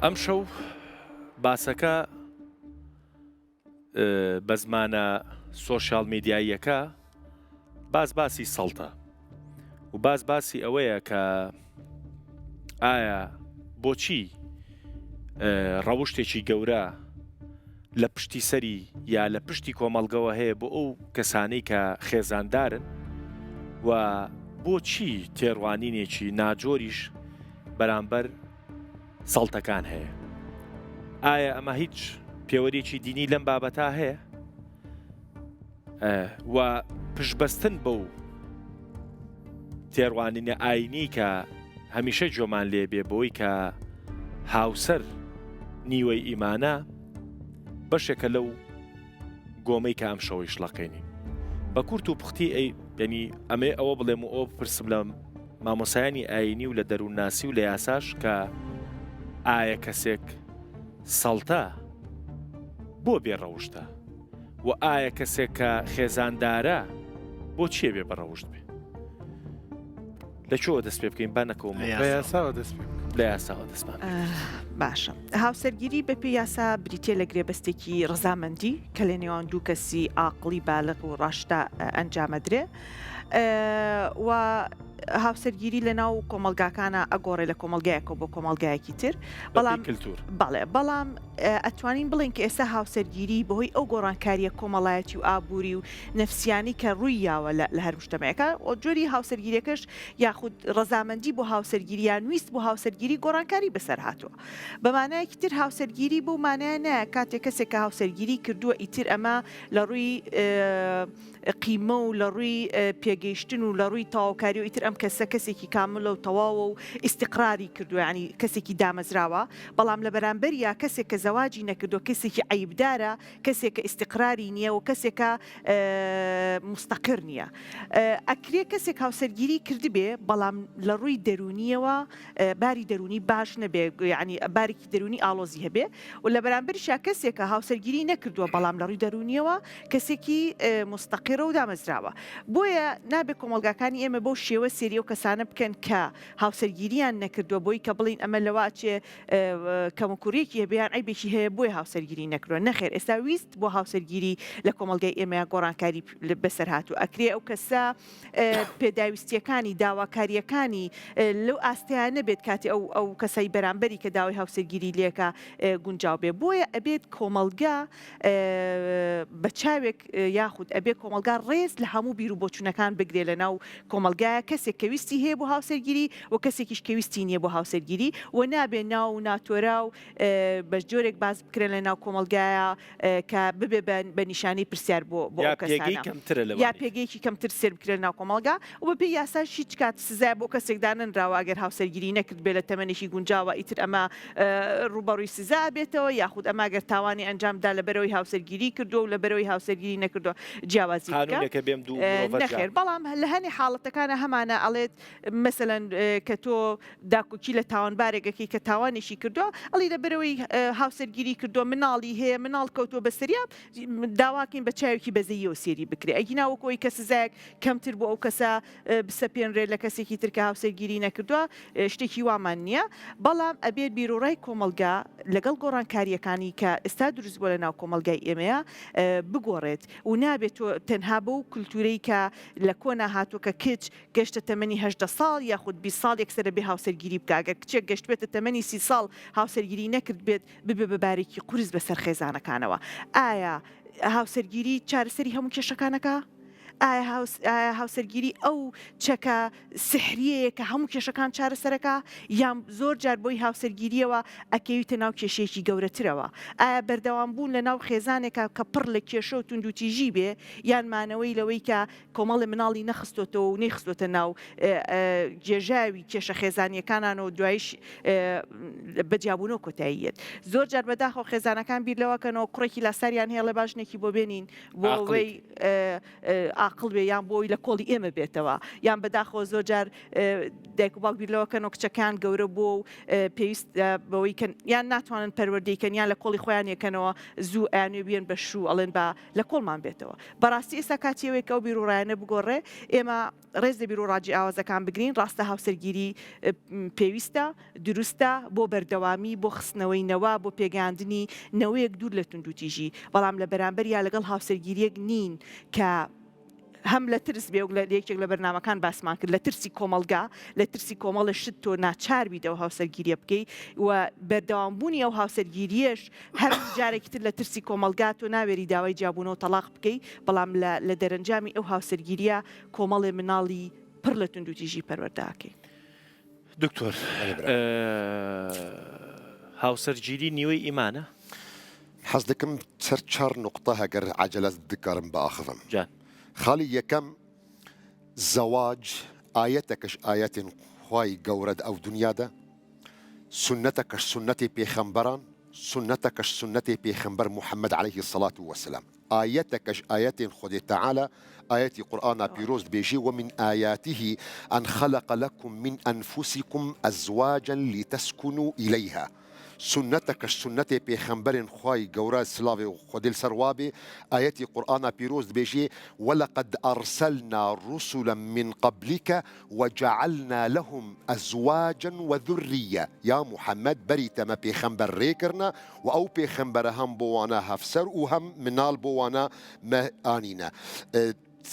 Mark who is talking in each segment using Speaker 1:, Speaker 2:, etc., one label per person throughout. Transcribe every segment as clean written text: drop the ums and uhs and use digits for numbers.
Speaker 1: ئەم شەو باسەکە بە زمانە سۆشیاڵ میدیاییەکە باسی سەڵتە و باسی ئەوەیە کە ئایا بۆچی ڕەوشتێکی گەورە لە پشتی سەری یا لە پشتی کۆمەڵگەوە هەیە بۆ ئەو کەسانەی کە خێزاندارن و بۆچی تێڕوانینێکی ناجۆریش بەرامبەر سەڵتەکان هەیە. ئایا ئەمە هیچ پێوەریەکی دینی لەم بابەتا هەیە؟ و پشبەستن بەو تێڕوانینە ئاینی کە هەمیشە جۆمان لێ بێ بۆی کە هاوسەر نیوەی ئیمانە بەشێکە لەو گۆمەی کە ئەم شەوەی شڵەقێنی بە کورت و پختی یعنی ئەمێ ئەوە بڵێم و ئەو پرسم لە مامۆسایانی ئاینی و لە دەروونناسی و لە یاساش کە ئایا کەسێک سەڵتە بۆ بێڕەوشتە و ئایا کەسێک کە خێزاندارە بۆ چیە بێ بەڕەوشت بێ؟ لەکوێوە دەست پێ بکەین با نەکەوم
Speaker 2: لە یاساوە دەست
Speaker 1: لە یاساوە دەستمان
Speaker 3: باشە هاوسەرگیری بەپێی یاسا بریتێ لە گرێبەستێکی ڕزامەندی کە لە نێوان دوو کەسی عاقڵی بالغ و ڕاشتا ئەنجامەدرێ و هاوسەرگیری لە ناو کۆمەلگاکانە ئەگۆڕێ لە کۆمەلگایەکە بۆ کۆمەلگایەکی تر بەڵام ئەتوانین بڵێن کە ئێستا هاوسەرگیری بەهۆی ئەو گۆڕانکاریە کۆمەڵایەتی و ئابووری و نەفسیانی کە ڕووی یاوە لە هەر مشتەمەیەەکە و جۆری هاوسەرگیریەکەش یاخود ڕەزامەندی بۆ هاوسەرگیریان نویست بۆ هاوسەرگیری گۆڕانکاری بەسەر هاتووە بەمانایەکی تر هاوسەرگیری بۆ مانایە نایە کاتێک کەسێک کە هاوسەرگیری کردووە ئیتر ئەمە لە ڕووی قیمە و لە ڕووی پێگەیشتن و لە ڕووی تەواوکاری و ئیتر ئەم کەسێکی کاملە و تەواوە و ئیستیقراری کردووە ینی کەسێکی دامەزراوە بەڵام لە بەرامبەریا کەسێک کە زەواجی نەکردو کەسێکی عیبدارە کەسێک کە ئیستیقراری نییە و کەسێکە مستەقر نییە ئەکرێ کەسێک هاوسەرگیری کردی بێ بەڵام لە ڕووی دەرونیەوە باری دەرونی باش نەبێ ینی بارێکی دەرونی ئاڵۆزی هەبێ و لە بەرامبەرشا کەسێکە هاوسەرگیری نەکردووە بەڵام لە ڕووی دەرونیەوە کەسێکی مستەقر و دامەزراوە بۆیە نابێ کۆمەلگاکانی ئێمە بەو شێوە سێری و کەسانە بکەن کە هاوسەرگیریان نەکردووە بۆی کە بڵین ئەمە لەواچێ کەمەکوڕێکی هەبیان ئەیبێکی هەیە بۆی هاوسەرگیری نەکردووە نەخێر ئێستا ویست بۆ هاوسەرگیری لە کۆمەلگای ئێمە گۆڕانکاری بەسەر هاتوو ئەکرێ ئەو کەسە پێداویستیەکانی داواکاریەکانی لەو ئاستیانە بێت کاتی ئەو کەسای بەرامبەری کە داوای هاوسەرگیری لێکە گونجاو بێ بۆیە ئەبێت کۆمەلگا بە چاوێک یاخود ئەبێ کۆمەلگا ڕێز لە هەموو بیر و بۆچوونەکان بگرێ لە ناو کۆمەلگایە کەسێک کەویستی هەیە بۆ هاوسەرگیری و کەسێکیش کەویستی نییە بۆ هاوسەرگیری و نابێ ناو و ناتۆرا و بە جۆرێک باز بکرێن لە ناو کۆمەلگایە کە ببێ بە نیشانەی پرسیار بۆ کەسانە یا پێگەیەکی کەمتر سێر بکرێن ناو کۆمەلگا و بەپێی یاساش هیچ کات سزای بۆ کەسێکدا نەنراوە ئەگەر هاوسەرگیری نەکرد بێ لە تەمەنێکی گونجاوە ئیتر ئەمە ڕوبەڕووی سزا بێتەوە یاخود ئەمە گەر تاوانی ئەنجامدا لە بەرەوەی هاوسەرگیری کردو و لە بەرەوەی هاوسەرگیری نەکردو جیاوازی نەخێر بەڵام لە هەنی حاڵەتەکانە هەمانە ئەڵێت مەسەلەن کە تۆ داکوکی لە تاوانبارێکەکەی کە تاوانێکی کردو ئەڵی لە بەرەوەی هاوسەرگیری کردو مناڵی هەیە مناڵ کەوتۆ بەسەریاب داواکەین بە چاوێکی بەزەیی و سێری بکرێ ئەگیناوەکۆی کە سزایەک کەمتر بۆ ئەو کەسە بسەپێنرێت لە کەسێکی ترکە هاوسەرگیری نەکردووە شتێکی وامان نییە بەڵام ئەبێت بیرۆڕای کۆمەلگا لەگەڵ گۆڕانکاریەکانی کە ئێستا دروست بۆ لە ناو کۆمەلگای ئێمەیە بگۆڕێت و نابێت تۆ تەنها بەو کولتورەی کە لە کۆنا هاتووە کە کچ گەشتە تەمەنی 18 ساڵ یاخود 20 ساڵ یەکسەرە بێ هاوسەرگیری بکاگە کچێک گەشت بێتە تەمەنی 30 ساڵ هاوسەرگیری نەکرد بێت ببێ بەبارێکی قورس بەسەر خێزانەکانەوە ئایا هاوسەرگیری چارەسەری هەموو کێشەکانەکە؟ ئایا هاوسەرگیری ئەو چەکە سحریەیە کە هەموو کێشەکان چارەسەرەکە یان زۆر جار بۆی هاوسەرگیریەوە ئەکەویتە ناو کێشەیەکی گەورەترەوە ئایا بەردەوام بوون لە ناو خێزانێکە کە پڕ لە کێشە و توندوتیژی بێ یان مانەوەی لەوەی کە کۆمەڵی مناڵی نەخستۆتەوە و نەیخستۆتە ناو گێژاوی کێشە خێزانیەکانان و دوایش بەجیابوونەوە کۆتاییەت زۆر جار بەداخەوە خێزانەکان بیر لەوەکەنەوە کوڕێکی لاساریان هەیە لە باشنێکی بۆ بێنین بۆ ئەوەی ئاقل بێ یان بۆی لە کۆڵی ئێمە بێتەوە یان بەداخەوە زۆر جار دایک و باوک بیرلەوەکەنەوە کچەکان گەورە بۆ و پێویست بەوەی یان ناتوانن پەروەردەیکەن یان لە کۆڵی خۆیان یەکەنەوە زوو ئەیانوێ بێن بە شوو ئەڵێن بە لە کۆڵمان بێتەوە بەڕاستی ئێستا کاتیەوەیکە ئەو بیرروڕایانە بگۆڕێ ئێمە ڕێز لە بیرروڕاجی ئاوازەکان بگرین ڕاستە هاوسەرگیری پێویستە دروستە بۆ بەردەوامی بۆ خستنەوەی نەوە بۆ پێگەاندنی نەوەیەک دوور لە توندوتیژی بەڵام لە بەرامبەر یا لەگەڵ هاوسەرگیریەک نین کە هەم لە ترس بێ و لە یەکێک لە بەرنامەکان باسمان کرد لە ترسی کۆمەلگا لە ترسی کۆمەڵە شت تۆ ناچاربییدەوە هاوسەرگیریە بکەی و بەردەوامبوونی ئەو هاوسەرگیریەش هەر جارێکی تر لە ترسی کۆمەلگا تۆ ناوێری داوای جیابوونەوە تەلاق بکەی بەڵام لە دەرەنجامی ئەو هاوسەرگیریە کۆمەڵێ مناڵی پڕ لە توندوتیژی پەروەردەکەی.
Speaker 1: دکتۆر هاوسەرگیری نیوەی ئیمانە؟
Speaker 2: حەز دەکەم سەر 4 نقطە هەگەر عەجەلە دکارم بەئاخذم.
Speaker 1: جان
Speaker 2: خاڵی یەکەم زەواج ئایەتێکش ئایەتێن خوای گەورەد ئەو دنیادا سنەتەکەش سنەتی پێخەمبەران سنەتەکەش سنەتی پێخەمبەر محەممەد عليه الصلاة والسلام ئایەتەکەش ئایەتێن خودی تعالى آياتي قرآن بيروز بيجي ومن آياته أن خلق لكم من أنفسكم أزواجا لتسكنوا إليها سنتك سنة بيخنبر خواي جورا سلافي وخدل سروابي آياتي قرآن بيروز بيجي ولقد أرسلنا رسلا من قبلك وجعلنا لهم أزواجا وذرية يا محمد بريت ما بيخنبر ريكرنا وأو بيخنبر هم بوانا هفسر وهم منال بوانا ما آنينا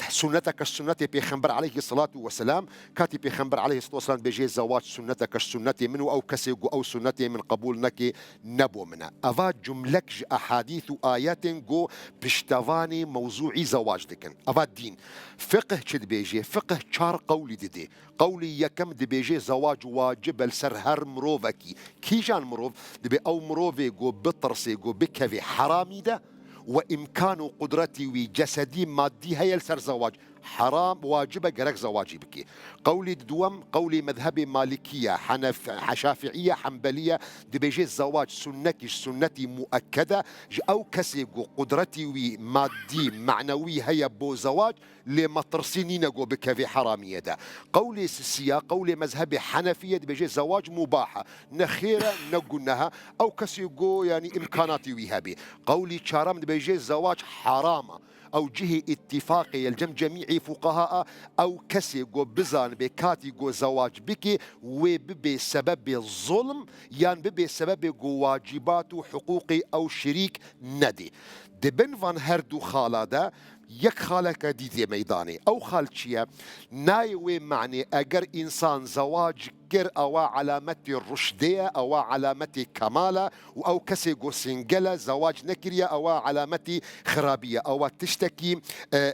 Speaker 2: سنتك السنة بيخنبر عليه الصلاة والسلام كاتي بيخنبر عليه الصلاة والسلام بيجي زواج سنتك السنة منه أو كسيق أو سنة من قبول نكي نبو منها أفا جملك أحاديث آيات جو بشتواني موضوعي زواج دكن أفا الدين فقه كد بيجي فقه شار قولي دي قولي يكم دي بيجي زواج واجب السر هر مروفكي كي جان مروف دي أو مروفي جو بطرسي جو بكفي حرامي ده وإمكان قدرتي وجسدي مادي هي السر زواج حرام واجبة جرك زواجي بكي قولي دوم قولي مذهبي مالكية شافعية حنبلية دي بيجي الزواج سنتي مؤكدة أو كسي قدرتي ومادي معنوي هي بو زواج لما ترسينينا جو بك في حرامية ده قولي السياق قولي مذهبي حنفية دي بيجي زواج مباحة نخيرة نقولناها أو كسي يعني إمكاناتي ويهابي قولي شارم دي بيجي الزواج حرامة أو جهة اتفاقي الجم جميع فقهاء أو كسي جو بزان بكاتي جو زواج بكي وببي سبب الظلم يعني ببي سبب جو واجبات وحقوقي أو شريك ندي دبن فان هردو خالادا يك خالك ديدي ميداني أو خالتشيا نايوي معني أجر إنسان زواج كر أو علامة الرشدية أو علامة كمالة أو كسي جو سنجلة زواج نكرية أو علامة خرابية أو تشتكي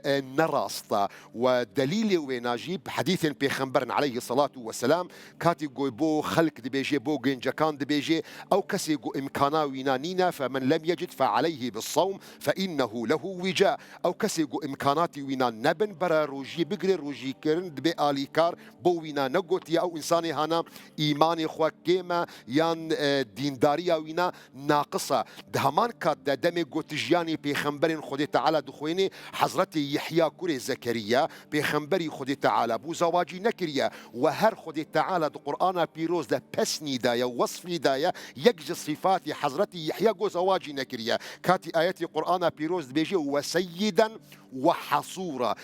Speaker 2: نراسطة ودليل وناجيب حديث بيخنبرن عليه الصلاة والسلام كاتي جو بو خلق دي بيجي بو جنجكان دي بيجي أو كسي جو إمكانا وينانينا فمن لم يجد فعليه بالصوم فإنه له وجاء أو كسي جو إمكاناتي وينا نبن برا روجي بقري روجي كرن دبي آلي كار بو وينا نقوتي أو إنساني هانا إيماني خوا كيما يان دينداريا وينا ناقصة دهمان كات دمي قوتجياني بيخنبرين خدي تعالى دخويني حضرتي يحيى كوري زكريا بيخنبري خدي تعالى بو زواجي نكريا وهر خدي تعالى دو قرآن بيروز ده بسني دايا وصفي دايا يجي صفات حضرتي يحيى جو زواجي نكريا كاتي آياتي قرآن بيروز بيجي وسيدا وحصورا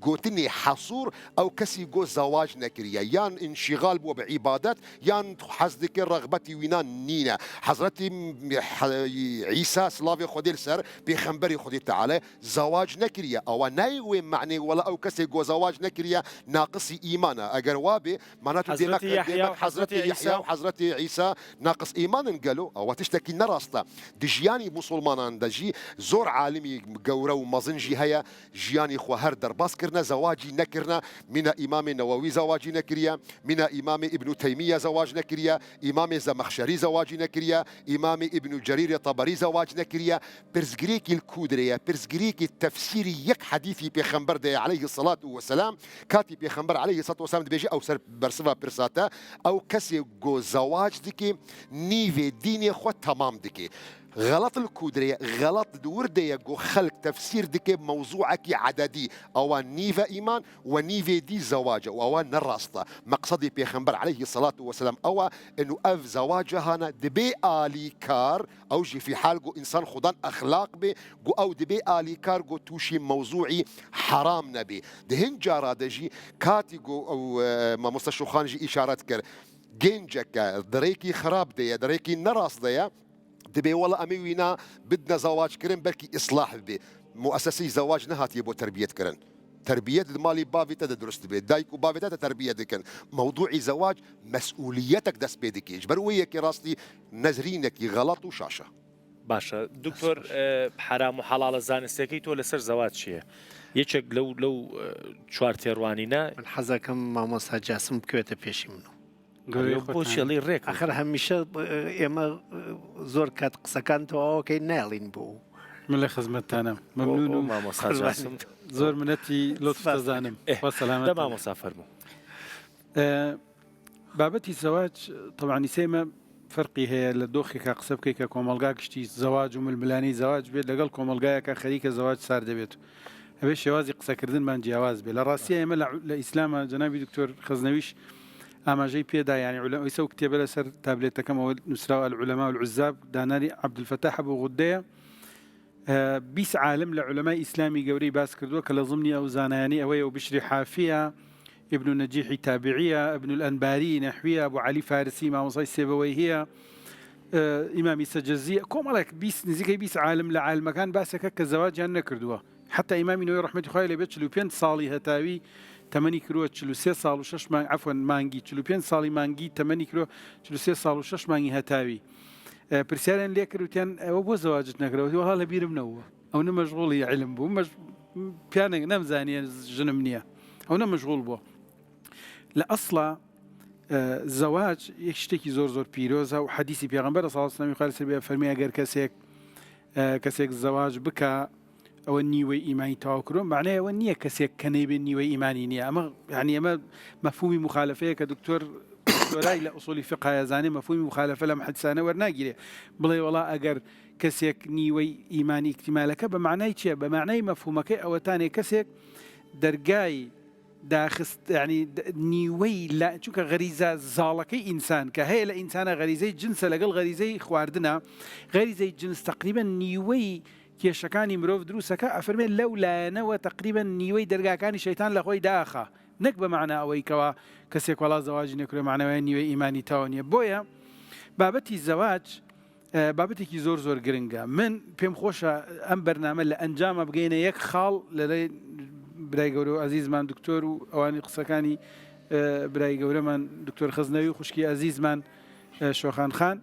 Speaker 2: قوتني حصور أو كسي جو زواج نكريا يان انشغال بو بعبادات يان حزدك رغبتي وينان نينا حضرتي عيسى سلافي خدي السر بيخنبري خدي تعالى زواج نكريا أو نايوي معني ولا أو كسي جو زواج نكريا ناقصي إيمانا أجر وابي معناته ديمك حضرتي يحيى وحضرتي عيسى ناقص إيمان قالوا أو تشتكي نراستا دجياني مسلمان دجي زور عالمي جورا ومزنجي هيا جياني خو هر درباس كرنا زواجي نكرنا من إمام النووي زواجي نكريا من إمام ابن تيمية زواج نكريا إمام زمخشري زواجي نكريا إمام ابن جرير الطبري زواج نكريا برزقريك الكودريا برزقريك التفسيري يك حديثي بيخنبر دي عليه الصلاة والسلام كاتي بيخنبر عليه الصلاة والسلام بيجي أو سر برسفا برساتا أو كسي جو زواج ديكي نيفي ديني خو تمام ديكي غلط الكودرية غلط دوردية جو خلق تفسير دكي موضوعك عددي أو نيفا إيمان ونيفا دي زواجه أو نراسطة مقصدي بيخنبر عليه الصلاة والسلام أو إنه أف زواجه هنا دبي آلي كار أو جي في حال جو إنسان خدان أخلاق بي جو أو دبي آلي كار جو توشي موضوعي حرام نبي دهن جارا دجي كاتي جو أو ما مستشوخان جي إشارات كر جينجك دريكي خراب دي دريكي نراس دي دبي والله أمي وينا بدنا زواج كرن بلكي إصلاح بي مؤسسي زواج نهات يبو تربية كرن تربية المالي بافي تدرس بي دايكو بافي تربية دكن موضوعي زواج مسؤوليتك دس بيدك إجبروية كراستي نزرينك غلط وشاشة
Speaker 1: باشا دكتور حرام وحلال زانستێکی تۆ لەسەر زەواج چییە؟ یەکێک لەو چوار تێڕوانینە
Speaker 4: من حەزەکەم مامۆستا جاسم بکوێتە پێشی منەوە
Speaker 1: بۆچێڵی ڕێک
Speaker 4: ئاخر هەمیشە ئێمە زۆر کات قسەکان تەواوەکەی ناڵین بوو
Speaker 5: من لە خزمەتتانم مەمنون و
Speaker 1: مامۆستا جاسم
Speaker 5: زۆر منەتی لطف دەزانم
Speaker 1: دە مامۆستا فەرموو.
Speaker 5: بابەتی زەواج طبعا سێمە فرقی هەیە لە دۆخێکا قسە بکەی کە کۆمەلگا گشتی زەواج و ململانی زەواج بێت لەگەڵ کۆمەلگایەکە خەریکە زەواج سار دەبێت هەبێ شێوازی قسەکردنمان جیاواز بێت لە ڕاستیە ئێمە لە ئیسلامە جەنابی دکتۆر خەزنەویش ئاماژەی پێدا یانی ئەویسە و کتێبە لەسەر تابلێتەکەمەوە نووسراوە العولەما والعزاب داناری عەبدولفەتاح بوو غودەیە 20 عالم لە عولەمای ئیسلامی گەورەی باس کردووە کە لە ضمنی ئەو زانایانی ئەوەیە و بشری حافیە ابن النجيح تابعية ابن الأنباري نحوية أبو علي فارسي ما مصاي سيبويهية إمامي سجزية كومالك بيس نزيكي بيس عالم لعالم كان باسك كالزواج هن كردوها حتى إمامي نوي رحمة خايلة بيتشلو بين صالي هتاوي 8 كيلو تشلو 3 صال و6 عفوا مانجي تشلو بين صالي مانجي 8 كيلو تشلو 3 صال و6 مانجي هتاوي برسالة ليكر وتان أبو زواجت نكروه والله لبير منوه أو مشغول علم بو مش بيانا نمزاني جنمنية أو مشغول بو لأصلا زواج يشتكي زور بيروزا وحديثي بيغمبر صلى الله عليه وسلم قال سبيا فرمي أجر كسيك الزواج بكا أو النيوي إيماني تواكرون معناه ونية كسيك كنيب النيوي إيماني نية أما يعني أما مفهومي مخالفة كدكتور دكتوراي لأصول فقه يا زاني مفهومي مخالفة لما حدثنا ورناجري بلي والله أجر كسيك نيوي إيماني اكتمالك بمعنى شيء بمعنى مفهومك أو تاني كسيك درجاي داخست يعني نيوي لا شو كغريزة زالكي إنسان كهي لإنسان غريزة جنس لقل غريزة خواردنا غريزة جنس تقريبا نيوي كيشكاني مروف دروسك أفرمي لولا نوى تقريبا نيوي درجة كان شيطان لخوي داخا نكبة معنا أوي كوا كسيك ولا زواج نكره معنا نيوي إيماني تاوني بويا بابتي الزواج بابتي زور جرينجا من بيم خوشة أم برنامج لأنجام بقينا يك خال للي برای گەورە عزیزمان دکتۆر و ئەوانی قسەکانی برای گەورەمان دکتۆر خزنەوی خوشکی عزیزمان شۆخان خان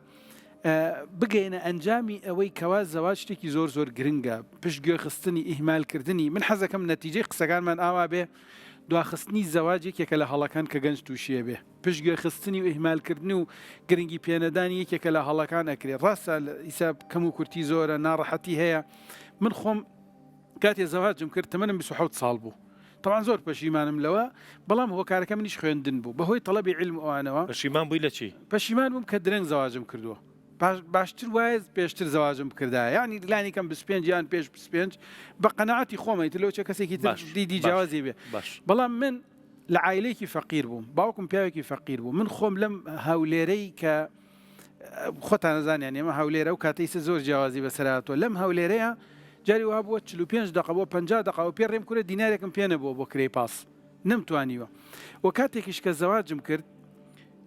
Speaker 5: بگەینە ئەنجامی ئەوەی کەوا زەواج شتێکی زۆر گرنگە پشتگوێ خستنی ئیهمالکردنی من حەزەکەم نەتیجەی قسەکانمان ئاوا بێ دواخستنی زەواج یەکێکە لە هەڵەکان کە گەنج تووشیە بێ پشتگوێ خستنی و ئیهمالکردن و گرنگی پێنەدانی یەکێکە لە هەڵەکان ئەکرێت ڕاستە ئیسا کەم و کورتی زۆرە ناڕەحەتی هەیە من خۆم كاتي زواجم كرت تمنم بسحوت صالبو طبعا زور بشيمانم لوا بلام هو كارك منيش خويندن بو بهوي طلبي علم وانا
Speaker 1: بشيمان بويلا شي
Speaker 5: بشيمان مكدرين زواجم كردوه باشتر وايز بيشتر زواجم كردا يعني لاني كان بسبينج يعني بيش بسبينج بقناعتي خوما يتلو كسيكي دي جوازي بي بلام من لعائليكي فقير بو باوكم بياوكي فقير بو من خوم لم هاوليري ك خوتانا زان يعني ما هاوليرا وكاتيس زور جوازي بسراتو لم هاوليريا جاري وهابوە 45 دقة بۆ 50 دقة و پێ ڕێم کورە دینارێکم پێ نەبووە بۆ کرێی پاس نەمتوانیوە و کاتێکیش کە زەواجم کرد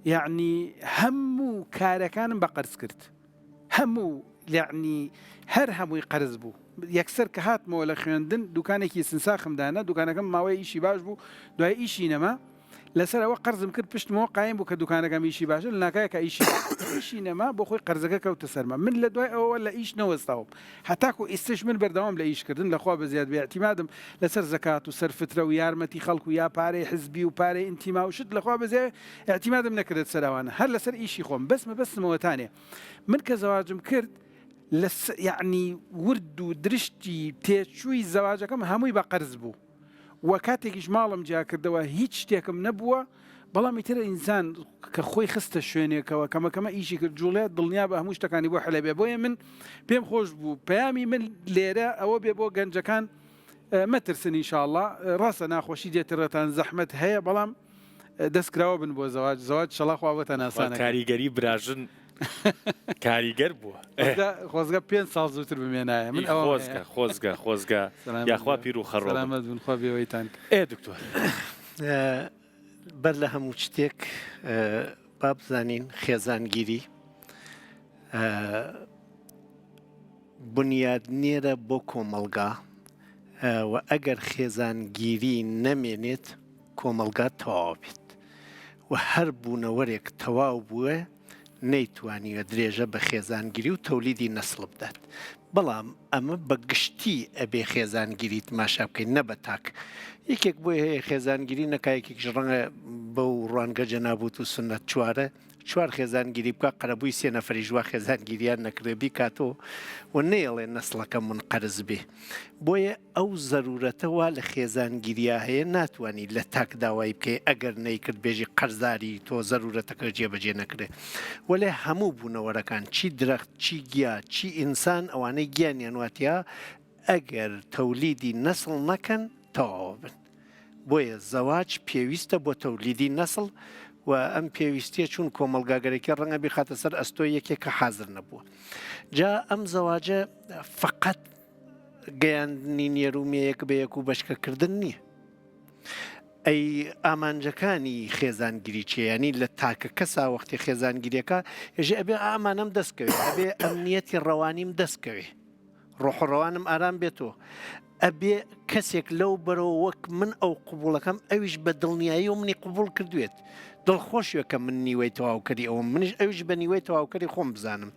Speaker 5: یعنی هەموو کارەکانم بە قەرز کرد هەموو یعنی هەر هەمووی قەرز بوو یەکسەر کە هاتمەوە لە خوێندن دوکانێکی سنساخمدانە دوکانەکەم ماوەی ئیشی باش بوو دوای ئیشی نەما لەسەر ئەوە قەرزم کرد پشتمەوە قایم بوو کە دوکانەکەم ئیشی باشە لە ناکایە کە ئیشی نەما بۆ خۆی قەرزەکە کەوتە سەرمە من لە دوای ئەوە لە ئیش نەوەستاوم هەتاکو ئێستش من بەردەوام لە ئیشکردن لەخوا بەزیاد بێعتیمادم لەسەر زەکات و سەر فترە و یارمەتی خەڵک و یا پارەی حزبی و پارەی ئینتیما و شت لەخوا بەزیاد ئاعتیمادم نەکردێت سەراوانە هەر لەسەر ئیشی خۆم بەسمەوەتانێ من کە زەواجم کرد يعني ورد و درشتی تێچووی زەواجەکەم هەمووی بە قەرز بوو و کاتێکیش ماڵم جا کردەوە هیچ شتێکم نەبووە بەڵام ئیتر ئینسان کە خۆی خستە شوێنێکەوە کەمەکەمە ئیشی کرد جوڵێت دڵنیا بە هەموو شتەکانی بۆ حەلە بێ بۆیە من پێم خۆش بوو پەیامی من لێرە ئەوە بێ بۆ گەنجەکان مەترسن ئینشاءڵڵا ڕاستە ناخۆشی دێترەتان زەحمەت هەیە بەڵام دەستکراوە بن بۆ زەواج شەڵا بۆتە ناسانە
Speaker 1: کاریگەری براژن کاریگەر بووە
Speaker 5: خۆزگە 5 ساڵ زووتر بمێنایە من
Speaker 1: خۆزگە یاخوا پیر و خەڕۆ
Speaker 5: سەلامەت بن خوا بێوەیتان
Speaker 1: دکتۆر
Speaker 4: بەر لە هەموو شتێک با بزانین خێزانگیری بنیادنێرە بۆ کۆمەلگا و ئەگەر خێزانگیری نەمێنێت کۆمەلگا تەواو بێت و هەر بوونەوەرێک تەواو بووە نەیتوانیوە درێژە بە خێزانگیری و تەولیدی نەسڵ بدات بەڵام ئەمە بە گشتی ئەبێ خێزانگیری تماشا بکەین نە بە تاک یەکێک بۆی هەیە خێزانگیری نەکایەکێکش ڕەنگە بەو ڕوانگە جەنابوت و سنەت چوار خێزانگیری بکە قەرەبووی 3 نەفەری ژوا خێزانگیریان نەکرێبی کاتۆ و نێڵێ نەسڵەکە منقەرز بێ بۆیە ئەو زەرورەتە وا لە خێزانگیریا هەیە ناتوانانی لە تاک داوای بکەی ئەگەر نەیکرد بێژی قەرزاری تۆ زەرورەتەکە جێبەجێ نەکرێ وەلێ هەموو بوونەوەرەکان چی درەخت چی گیا چی ئینسان ئەوانەی گیانیان واتیا ئەگەر تەولیدی نەسڵ نەکەن تەواو بن بۆیە زەواج پێویستە بۆ تەولیدی نەسڵ و ئەم پێویستیە چون کۆمەلگاگەرێکی ڕەنگە بخاتە سەر ئەستۆی یەکێکە حازر نەبووە جا ئەم زەواجە فقط گەیاندنی نێرومەیەک بە یەک و بەشکەکردن نییە ئەی ئامانجەکانی خێزانگیری چیانی لە تاکە کەسا وەختی خێزانگیریەکە ێژێ ئەبێ ئامانەم دەستکەوێت ئەبێ ئەمنیەتی ڕەوانیم دەستکەوێ ڕۆحڕەوانم ئارام بێتەوە ئەبێ کەسێک لەو بەرەوە وەک من ئەو قوبوڵەکەم ئەویش بە دڵنیایی و منی قوبوڵ کردوێت دڵخۆشیوە کە من نیوەی تەواوکەری ئەوم منیش ئەویش بە نیوەی تەواوکەری خۆم بزانم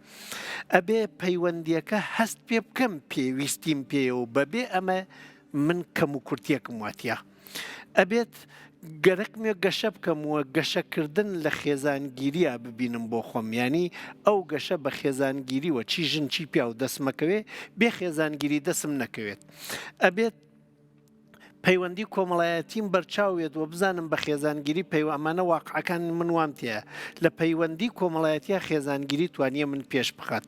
Speaker 4: ئەبێ پەیوەندیەکە هەست پێ بکەم پێویستیم پێەوە بەبێ ئەمە من کەم و کورتێکم واتیا ئەبێت گەرەکمێ گەشە بکەمەوە گەشەکردن لە خێزانگیریە ببینم بۆ خۆم ینی ئەو گەشە بە خێزانگیریوە چی ژن چی پیا و دەسمەکەوێ بێ خێزانگیری دەسم نەکەوێت ئەبێت پەیوەندی کۆمەڵایەتیم بەرچاوێت و بزانم بە خێزانگیری ئەمانە واقعەکان من وامتەیە لە پەیوەندی کۆمەڵایەتیە خێزانگیری توانیە من پێش بخات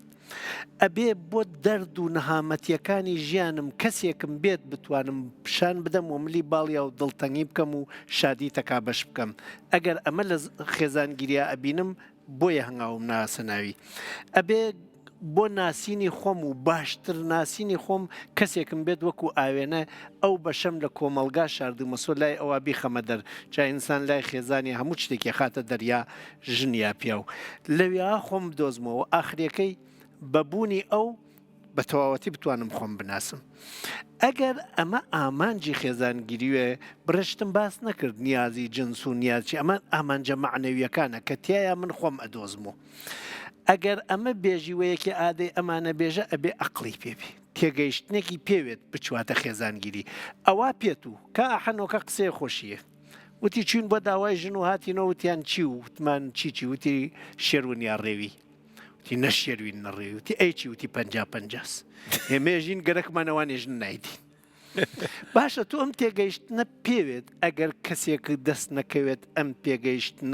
Speaker 4: ئەبێ بۆ دەرد و نەهامەتیەکانی ژیانم کەسێکم بێت بتوانم پیشان بدەم و ملی باڵیا و دڵتەنگی بکەم و شادی تەکا بەش بکەم ئەگەر ئەمە لە خێزانگیریە ئەبینم بۆیە هەنگاوم ناسەناوی ئەبێ بۆ ناسینی خۆم و باشتر ناسینی خۆم کەسێکم بێت وەکو ئاوێنە ئەو بەشەم لە کۆمەلگا شاردمەسۆ لای ئەوە بیخەمە دەر جا ئینسان لای خێزانی هەموو شتێکی خاتە دەریا ژنیا پیا و لەوێ خۆم بدۆزمەوە ئاخرەکەی بەبوونی ئەو بە تەواوەتی بتوانم خۆم بناسم ئەگەر ئەمە ئامانجی خێزانگیریوێ برشتم باس نەکرد نیازی جنس و نیازی ئەمە ئامانجە معنەویەکانە کە تایە من خۆم ئەدۆزمەوە ئەگەر ئەمە بێژیوەیەکی ئادەی ئەمانە بێژە ئەبێ ئەقلی پێبێ تێگەیشتنێکی پێوێت بچواتە خێزانگیری ئەوە پێت و کە ئەحەنۆکە قسەی خۆشیە وتی چین بۆ داوای ژن و هاتینەوە وتیان چی وتمان چی وتی شێرونیا ڕێوی وتی نەشێروین نەڕێوی وتی ئەیچی وتی 50 ئێمێژین گەرەکمانەوانێژن نایدین باشە تو ئەم تێگەیشتنە پێوێت ئەگەر کەسێک دەست نەکەوێت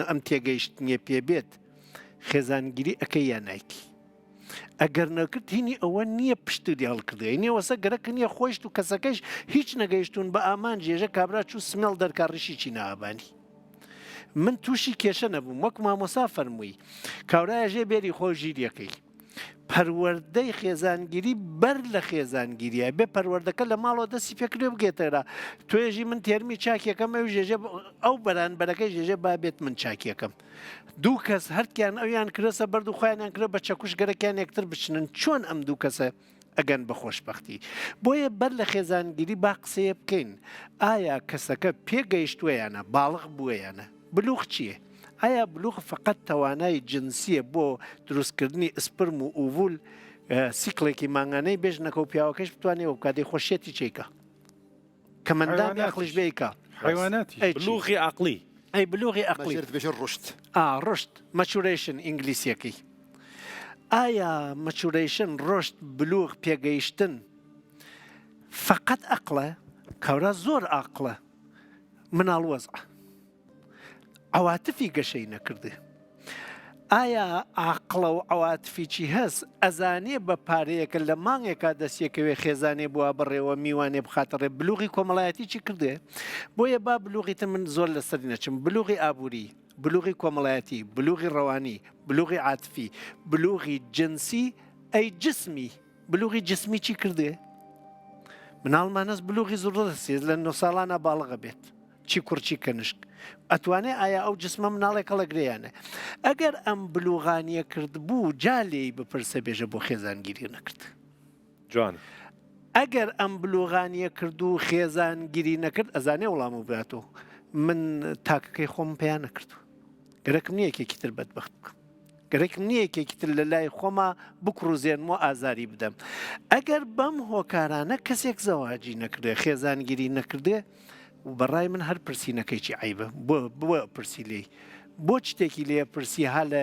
Speaker 4: ئەم تێگەیشتنیە پێبێت خێزانگیری ئەەکەی یان نایکی ئەگەر نەکرد هینی ئەوە نییە پشتی هەڵکردی نیەوەسە گەرەکە نییە خۆشت و کەسەکەش هیچ نەگەیشتون بە ئامان جێژە کابرا چوو سمێڵ دەرکارڕشی چی ناوابانی من تووشی کێشە نەبووم وەک مامۆسا فەرمووی کاورایە ژێ بێری خۆ ژیرەکەی پەروەردەی خێزانگیری بەر لە خێزانگیریە بێ پەروەردەکە لە ماڵەوە دەستی پێکرێ بگێتەرا توێژی من تێرمی چاکیەکەم ئەو ژێژێ ئەو بەرانبەرەکەی ژێژێ بابێت من چاکیەکەم دوو کەس هەرکیان ئەویان کرێسە بەرد و خۆیانیان کرێ بە چەکوش گەرەکیان یەکتر بچنن چۆن ئەم دوو کەسە ئەگەن بە خۆشبەختی بۆیە بەر لە خێزانگیری با قسەیە بکەین ئایا کەسەکە پێگەیشتووەیانە باڵغ بووەیانە بلوغ چییە؟ ئایا بلوغ فقط توانای جنسیە بۆ دروستکردنی ئسپرم و ئوڤول سیکڵێکی مانگانەی بێژنەکە و پیاوەکەش بتوانێت و کاتی خۆشیەتی چیکە کە مندان عقلیش بێیکە
Speaker 5: حیواناتی
Speaker 1: بلوغی عقلی
Speaker 2: ئەی بلوغی عقلی بێژە ڕشت
Speaker 4: ڕشت مەچوریشن ئینگلیسیەکەی ئایا مەچوریشن ڕشت بلوغ پێگەیشتن فقط عقلە کەورە زۆر عقلە مناڵ وەزع عواتفی گەشەی نەکردێ. ئایا عاقڵە و عواتفیی هەست ئەزانێ بە پارەیەکە لە مانگێکا دەستیەکەوێ خێزانێ بووە بڕێوە میوانێ بخاتەڕێ بلوغی کۆمەڵایەتی چی کردێ؟ بۆیە با بلوغیتە من زۆر لەسەر نەچم بلوغی ئابووری، بلوغی کۆمەڵایەتی، بلوغی ڕەوانی، بلوغی عاتفی، بلوغی جنسی ئەی جسمی، بلوغی جسمی چی کردێ؟ مناڵمانەس بلوغی زۆر دەسێت لە 9 ساڵانە باڵغە بێت. چی کوڕچی کەنشک ئەتوانێت ئایا ئەو جسمە مناڵێکە لە گرەیانە ئەگەر ئەم بلوغانیە کرد بوو جا لێی بپرسە بێژە بۆ خێزانگیری نەکرد
Speaker 1: جوان
Speaker 4: ئەگەر ئەم بلوغانیە کرد و خێزانگیری نەکرد ئەزانێ وڵام و باتەوە من تاکەکەی خۆم پێیان نەکردو گەرەکم نییەکێکی تر بەدبەخت بکەم گەرەکم نییەکێکی تر لە لای خۆما بکڕوزێنمەوە ئازاری بدەم ئەگەر بەم هۆکارانە کەسێک زەواجی نەکردێ خێزانگیری نەکردێ و بەڕای من هەر پرسیینەکەیکی عیبە بۆ پرسی لێی بۆ شتێکی لێ پرسی ها لە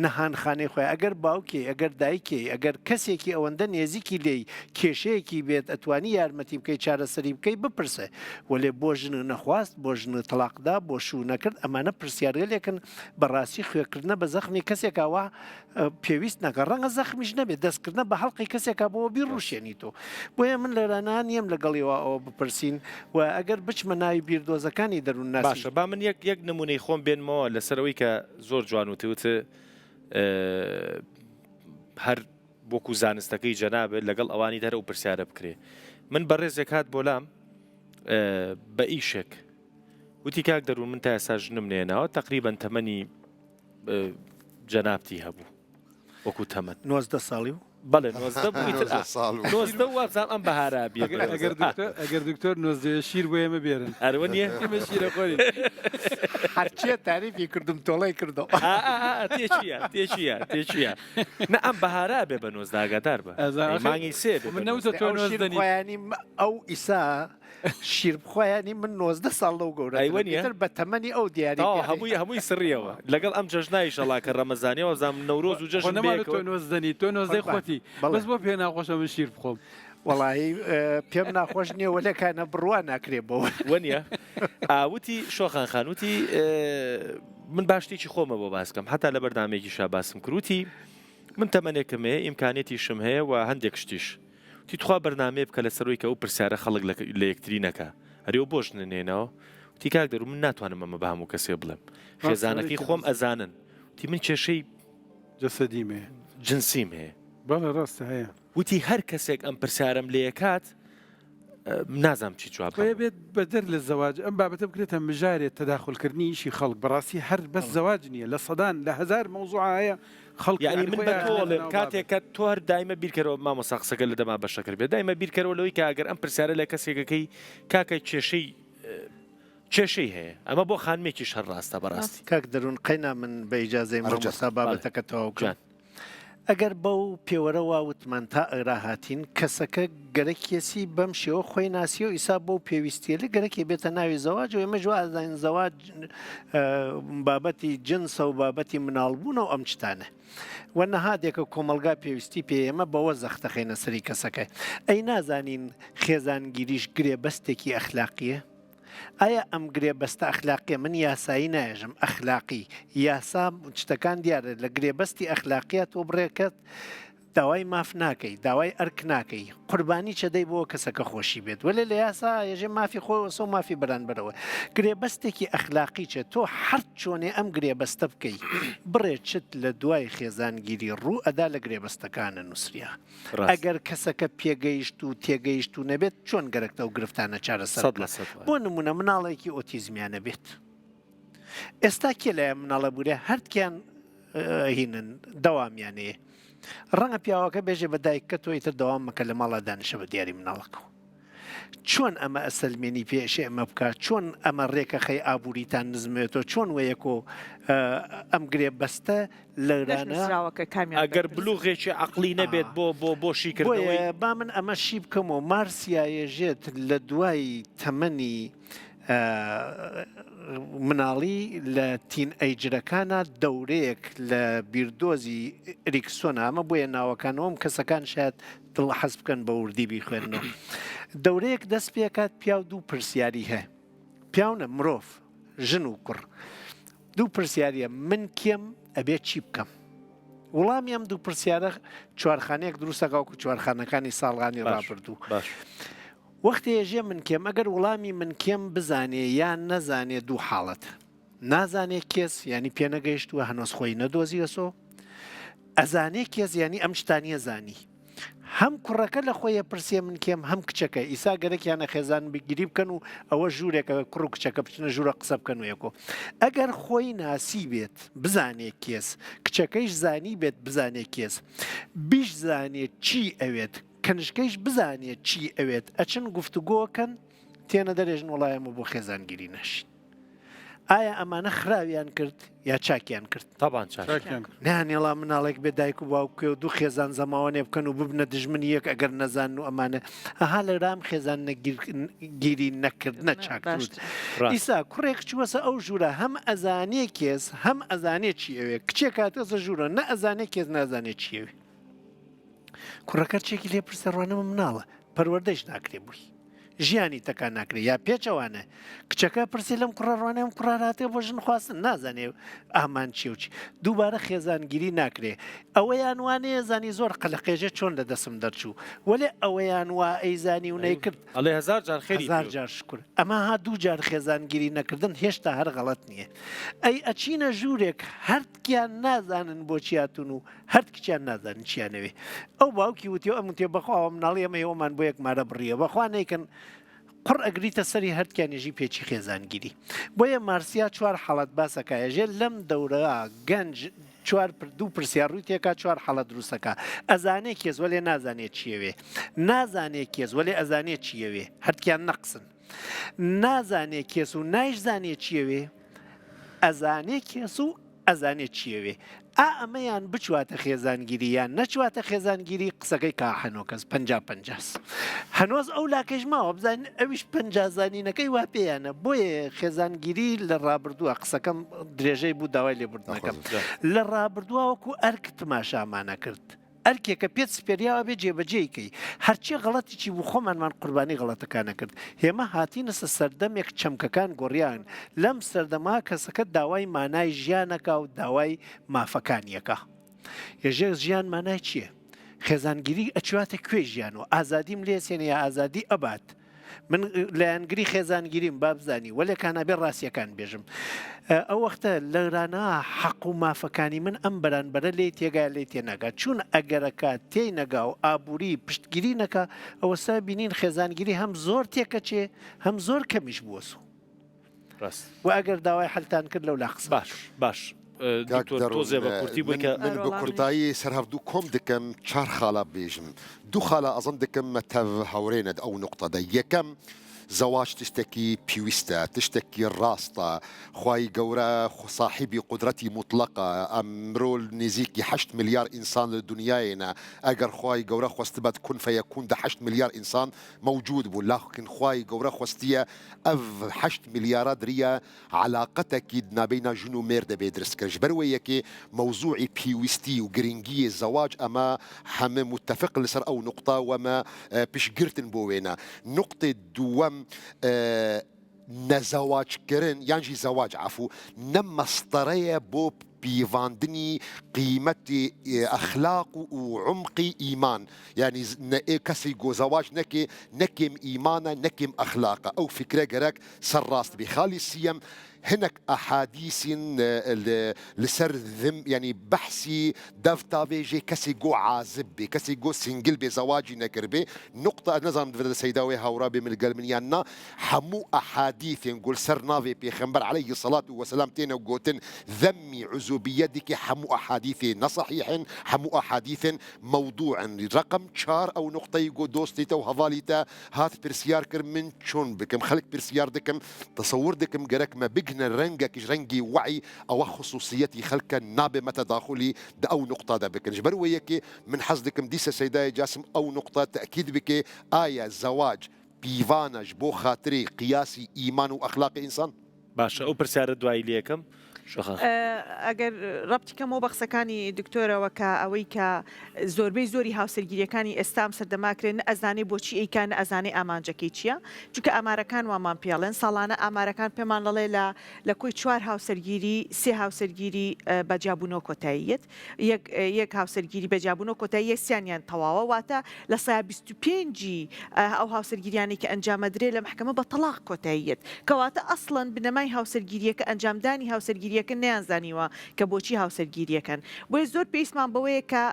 Speaker 4: نەهانخانەی خۆی ئەگەر باوکێ ئەگەر دایکێ ئەگەر کەسێکی ئەوەندە نێزیکی لێی کێشەیەکی بێت ئەتوانی یارمەتی بکەی چارەسەری بکەی بپرسە وەلێ بۆ ژن نەخواست بۆ ژن تەلاقدا بۆ شوو نەکرد ئەمانە پرسیارێکن بەڕاستی خوێکردنە بە زەخمی کەسێکەوە پێویست نەکە ڕەنگە زەخمیش نەبێت دەستکردنە بە هەڵقی کەسێکە بۆ بیڕوشێنی تۆ بۆیە من لەرانان نیم لەگەڵیەوە ئەوە بپرسین و ئەگەر بچمە ناوی بیردۆزەکانی دەروون ناسی
Speaker 1: باشە با من یەک نمونەی خۆم بێنمەوە لەسەرەوەی کە زۆر جوان وتە هەر بۆکو زانستەکەی جەنابێت لەگەڵ ئەوانی دەرە و پرسیارە بکرێ من بەڕێزێک هات بۆلام بە ئیشێک وتی کاک دەروون من تا ئێستا ژنم نێناوە تقریبەن تەمەنی جەنابتی هەبوو وەکو تەمەن
Speaker 4: 90 ساڵی و
Speaker 1: بەڵێ 90 وابزان ئەم بەهارا بێ
Speaker 5: ئەگەر دکتۆر نۆزدە شیر بۆ ئێمە بێرن
Speaker 1: ئەروە نیە
Speaker 5: ئێمە شیرە خۆری
Speaker 4: هەرچیە تاریفی کردم تۆڵی کردەوە
Speaker 1: تێچیە نە ئەم بەهارا بێ بە نۆز داگادار بە مانگی سێ
Speaker 5: من نەوتە تۆ نۆزدەنی
Speaker 4: خۆیانی ئەو ئیسا شیر بخۆیانی من 90 ساڵ لەو گەورەتر بە تەمەنی ئەو دیاری
Speaker 1: هەمووی سڕیەوە لەگەڵ ئەم جەژنای شەڵاکە ڕەمەزانیەوە زام نەورۆز و جەژن
Speaker 5: تۆ نۆزدەنی تۆ نۆزدەی خۆتی بەس بۆ پێ ناخۆشە من شیر بخۆم
Speaker 4: وەڵایی پێم ناخۆش نییە وەلەکانە بڕوان ناکرێ بەوە
Speaker 1: وەنیە ئاوتی شۆخان خانوتی من باشتێکی خۆمە بۆ باسکەم هەتا لە بەردامێکی شاباسم کروتی من تەمەنێکم هەیە ئیمکانێتیشم هەیە و هەندێک شتیش تی تخوا بەرنامێ بکە لە سەرۆی کە ئەو پرسیارە خەڵک لە یەکتری نەکە هەرێ بۆش نێنەوە تی کاک دەرو من ناتوانم ئەمە بە هەموو کەسێ بڵێم خێزانەکەی خۆم ئەزانن تی من کێشەی
Speaker 5: جەسەدیمێ
Speaker 1: جنسیم هەیە
Speaker 5: بەڵێ ڕاستە هەیە
Speaker 1: وتی هەر کەسێک ئەم پرسیارم لێکات نازام چی جواب
Speaker 5: بێت بەدەر لە زەواج ئەم بابەتە بکرێتە مژارێت تەداخلکردنی ئیشی خەڵک بەڕاستی هەر بەس زەواج نییە لە سەدان لە 1000 مەوزوع هەیە خەڵک
Speaker 1: یعنی من بە تۆڵێم کاتێک کە تۆ هەر دایمە بیرکەرەوە مامۆستا قسەکە لە دەما بەشەکرد بێت دایمە بیرکەرەوە لەوەی کە ئەگەر ئەم پرسیارە لە کەسێکەکەی کاکەی کێشەی هەیە ئەمە بۆ خانمێکی شەڕ ڕاستە بەڕاستی
Speaker 4: کاک دەروون قەینا من بە ئیجازەی مەمۆستا بابەتەکە تەواو ئەگەر بەو پێوەرەوە وتمان تا ئەراهاتین کەسەکە گەرەکێسی بەم شێوە خۆی ناسی و ئیسا بۆ پێویستیە لە گەرەکی بێتە ناوی زەواج و ئێمە ئازین زەواج بابەتی جنسە و بابەتی مناڵبوونە و ئەم شتانە وە نەهادێکە کۆمەلگا پێویستی پێ ئێمە بەوە زەختەخینە سەری کەسەکە ئەی نازانین خێزانگیریش گرێبەستێکی ئەخلاقیە ئایا ئەم گرێبەستە ئەخلاقی من یاسایی ناێژم ئەخلاقی یاسا شتەکان دیارە لە گرێبەستی ئەخلاقیات تۆ بڕێکەت داوای ماف ناکەی داوای ئەرک ناکەی قوربانی چەدەی بۆ کەسەکە خۆشی بێت وەلێ لە یاسا ێژێ مافی خۆ سۆ مافی بەرانبەرەوە گرێبەستێکی ئەخلاقی چێت تۆ هەر چۆنێ ئەم گرێبەستە بکەی بڕێچت لە دوای خێزانگیری ڕوو ئەدا لە گرێبەستەکانە نووسریا ئەگەر کەسەکە پێگەیشت و تێگەیشت و نەبێت چۆن گەرەکتە و گرفتانە چارەسەر بۆ نمونە مناڵێکی ئۆتیزمیانە بێت ئێستا کێ لای مناڵە بوورێ هەردکیان هینن دەوامیانەیە ڕەنگە پیاوەکە بێژێ بە دایککە تۆی تر دەوام مەکە لە ماڵا دانیشە بە دیاری مناڵەکە چۆن ئەمە ئەسەلمێنی پێشێ ئەمە بکات چۆن ئەمە ڕێکە خەی ئابووریتان نزمێتەوە چۆن وەیەکۆ ئەم گرێ بەستە لەرانە
Speaker 1: ئەگەر بلوغێکی عەقلی نەبێت بۆ شیکردنەوەی
Speaker 4: با من ئەمە شی بکەمەوە مارسیایەژێت لە دوای تەمەنی مناڵی لە تین ئەیجرەکانە دەورەیەک لە بیردۆزی ئریکسۆنا ئەمە بۆیە ناوەکانەوەم کەسەکان شاید دڵ حەز بکەن بە وردی بیخوێنەوە دەورەیەک دەست پێکات پیا و دوو پرسیاری هەیە پیاونە مرۆڤ ژن و کوڕ دوو پرسیارە من کێم ئەبێت چی بکەم وڵامی ئەم دوو پرسیارە چوارخانەیەک دروستەکەوکو چوارخانەکانی ساڵغانی ڕابردوو وەختی ێژێ من کێم ئەگەر وڵامی من کێم بزانێ یان نەزانێ دوو حاڵەت نازانێ کێس ینی پێنەگەیشتووە هەنۆز خۆی نەدۆزیەسۆ ئەزانێ کێز ینی ئەم شتانیە زانی هەم کوڕەکە لە خۆیە پرسیە من کێم هەم کچەکە ئیسا گەرەکیانە خێزان بگیری بکەن و ئەوە ژوورێکە کوڕ و کچەکە بچنە ژوورە قسە بکەن و یەکۆ ئەگەر خۆی ناسی بێت بزانێ کێس کچەکەیش زانی بێت بزانێ کێس بیش زانێت چی ئەوێت کەنشکەیش بزانێت چی ئەوێت ئەچن گفتوگۆکەن تێنە دەرێژن وڵایەمە بۆ خێزانگیری نەشین ئایا ئەمانە خراویان کرد یا چاکیان کرد
Speaker 1: تابان
Speaker 4: نانێڵا مناڵێک بێ دایک و باوکێ و دوو خێزان زەماوانێ بکەن و ببنە دژمنی یەک ئەگەر نەزان و ئەمانە ئەها لە رام خێزان گیری نەکردنە چاکرد ئیسا کوڕێک چوەسە ئەو ژوورە هەم ئەزانێ کێز هەم ئەزانێ چی ئەوێ کچێک کاتەسە ژوورە نە ئەزانێ کێز نازانێت چیەوێ کوڕەکە چێکی لێ پرسە ڕوانەمە مناڵە پەروەردەش ناکرێ بووی ژیانی تەکان ناکرێت یا پێچەوانە کچەکە پرسی لەم کوڕڕوانێم کوڕاراتێ بۆ ژن خواستن نازانێ ئامان چێوچی دووبارە خێزانگیری ناکرێ ئەوەیان وانەیە زانی زۆر قەلقێژە چۆن لە دەسم دەرچوو وەلێ ئەوەیان وا ئەیزانی و نەیکرد
Speaker 1: ئەڵێ هزار جار خێری
Speaker 4: هزار جار شکر ئەمە ها دوو جار خێزانگیری نەکردن هێشتا هەر غەڵەت نییە ئەی ئەچینە ژوورێک هەردکیان نازانن بۆ چیاتون و هەرد کچیان نازانن چیانەوێ ئەو باوکی وتیێ ئەم وتێ بەخواوە مناڵی ئەمە ئێوەمان بۆ یەکمارە بڕیە بەخوا نەیکەن قڕ ئەگریتە سەری هەردکیانێژی پێچی خێزانگیری بۆیە مارسیا چوار حەڵەت باسەکایەژێ لەم دەورە گەنج دوو پرسیار ڕووی تێکا چوار حەڵەت دروستەکە ئەزانێ کێز وەلێ نازانێت چیەوێ نازانێ کێز وەلێ ئەزانێ چیەوێ هەردکیان نەقسن نازانێ کێس و نایشزانێ چیەوێ ئەزانێ کێس و ئەزانێت چیەوێ ئەمەیان بچواتە خێزانگیری یان نەچواتە خێزانگیری قسەکەی کا هەنۆکەس 50 هەنۆز ئەو لاکەش ماوە بزانین ئەویش 50 زانینەکەی وا پێیانە بۆیە خێزانگیری لە ڕابردووە قسەکەم درێژەی بوو داوای لێبوردنەکەم لە ڕابردووە وەکو ئەرک تماشامانە کرد ئەرکێکە پێت سپێریاوە بێ جێبەجێیکەی هەرچی غەڵەتێکی بوو خۆمانمان قوربانی غەڵەتەکانە کرد هێمە هاتینەسە سەردەمێک چەمکەکان گۆڕیان لەم سەردەما کەسەکە داوای مانای ژیانەکە و داوای مافەکانیەکە ێژێ ژیان مانای چییە؟ خێزانگیری ئەچواتە کوێ ژیان و ئازادیم لێسێنە یا ئازادی ئەبات من لایەنگری خێزانگیریم با بزانی وەلێکانە بێ ڕاستیەکان بێژم ئەو وەختە لەرانە حەق و مافەکانی من ئەم بەرانبەرە لێ تێگا لێ تێنەگات چون ئەگەرەکە تێی نەگا و ئابووری پشتگیری نەکە ئەوە سا بینین خێزانگیری هەم زۆر تێکە چێ هەم زۆر کەمیش بووەسو و ئەگەر داوای حەلتان کرد لەو لا قسە
Speaker 1: باش تۆزێ بە کورتی بووکە
Speaker 2: من بە کورتایی سەرهەفتوو کۆم دکەم چار خاڵە بێژم دوو خاڵە ئەزم دکەم مەتەڤ هەورێنت ئەو نقطەدە یەکەم زەواج تشتێکی پیویستە تشتێکی ڕاستە خوای گەورە صاحبی قدرەتی مطلقە ئەمرۆ نزیکی 8 ملیار ئینسان لە دنیاەیە ئەگەر خوای گەورە خواستبەت کون فەیەکون 8 ملیار ئینسان موجود بوو لاکن خوای گەورە خواستیە ئەv 8 ملیارە دریە علاقەتێکی نابینە ژن و مێر دەبێ دروستکردش بەروەیەکی مەوزوعی پیویستی و گرنگی زەواج ئەمە هەمە متفق لەسەر ئەو نقطە وەمە پشگرتن بۆ وێنە نقطەی دووەم نەزەواجکردن یانجی زەواج عفو نەمەستەرەیە بۆ پیڤاندنی قیمەتی ئەخلاق و عمقی ئیمان یعنی کەسی گۆزەواج نەکێم ئیمانە نەکێم ئەخلاقە ئەو فکرە گەرەک سەرڕاست بێ خاڵی سیەم هناك أحاديث لسر ذم يعني بحثي دفتا بيجي كسي جو عازب بي كسي جو سنجل بزواجي نكربي نقطة نظام دفتا سيداوي هاورابي من القلب يانا حمو أحاديث نقول سر نافي بيخنبر عليه الصلاة والسلام تينا وقوتن ذمي عزوبيتك حمو أحاديث نصحيح حمو أحاديث موضوع رقم شار أو نقطة يقول دوستي تو هذاليتا هات برسيار كر من شون بكم خلق برسيار دكم تصور دكم قرك ما بقنا رنجك رنجي وعي أو خصوصيتي خلق نابي متداخلي ده أو نقطة ده بكن جبرويك من حصدكم ديسة سيداي جاسم أو نقطة تأكيد بك آية زواج بيفانج بو خاطري قياسي إيمان وأخلاق إنسان
Speaker 1: باشا أو برسيار الدواي ليكم
Speaker 3: ئەگەر ڕابتی کەمەوە بە قسەکانی دکتۆرەوە کە ئەوەی کە زۆربەی زۆری هاوسەرگیریەکانی ئێستام سەردەماکرێن ئەزانێ بۆچی ئەیکان ئەزانێ ئامانجەکەی چییە چونکە ئامارەکان وامان پێڵێن ساڵانە ئامارەکان پێمان دەڵێ لە کۆی 4 هاوسەرگیری 3 هاوسەرگیری بەجیابوونەوە کۆتاییەت یەک هاوسەرگیری بەجیابوونەوە کۆتایی سیانیان تەواوە واتە لە سایە 25 ئەو هاوسەرگیریانی کە ئەنجامەدرێ لە محکەمە بە تەلاق کۆتاییەت کەواتە ئەسڵەن بنەمای هاوسەرگیریەکە ئەنجامدانی هاوسەرگیریەکە نەیانزانیوە کە بۆچی هاوسەرگیریەکەن بۆیە زۆر پێویستمان بەوەیە کە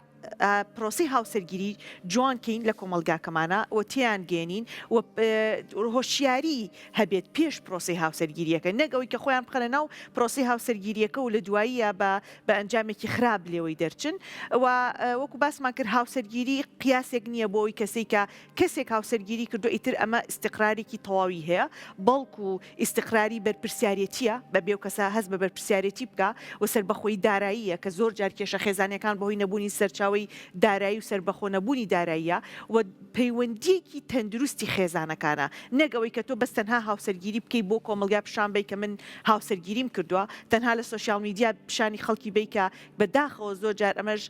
Speaker 3: پرۆسی هاوسەرگیری جوانکەین لە کۆمەلگاکەمانە و تیان گێنین و هۆشیاری هەبێت پێش پرۆسی هاوسەرگیریەکە نەگەوەی کە خۆیان بخەنە ناو پرۆسی هاوسەرگیریەکە و لە دواییە بە ئەنجامێکی خراپ لێەوەی دەرچن و وەکو باسمان کرد هاوسەرگیری قیاسێک نییە بۆەوەی کەسێک کە کەسێک هاوسەرگیری کردو ئیتر ئەمە استقرارێکی تەواوی هەیە بەڵکو استقراری بەرپرسیارەتیە بەبێ و کەسا هەست بە بەرپرسیارەتی بکە و سەربەخۆی داراییە کە زۆر جار کێشە خێزانەکان بەهۆی نەبوونی سەرچاوی دارایی و سربەخۆ نەبوونی داراییە و پەیوەندیەکی تەندروستی خێزانەکانە نەگەوەی کە تۆ بەس تەنها هاوسەرگیری بکەی بۆ کۆمەلگا پیشان بی کە من هاوسەرگیریم کردووە تەنها لە سوشیال میدیا پیشانی خەڵکی بی کە بەداخەوە زۆر جار ئەمەش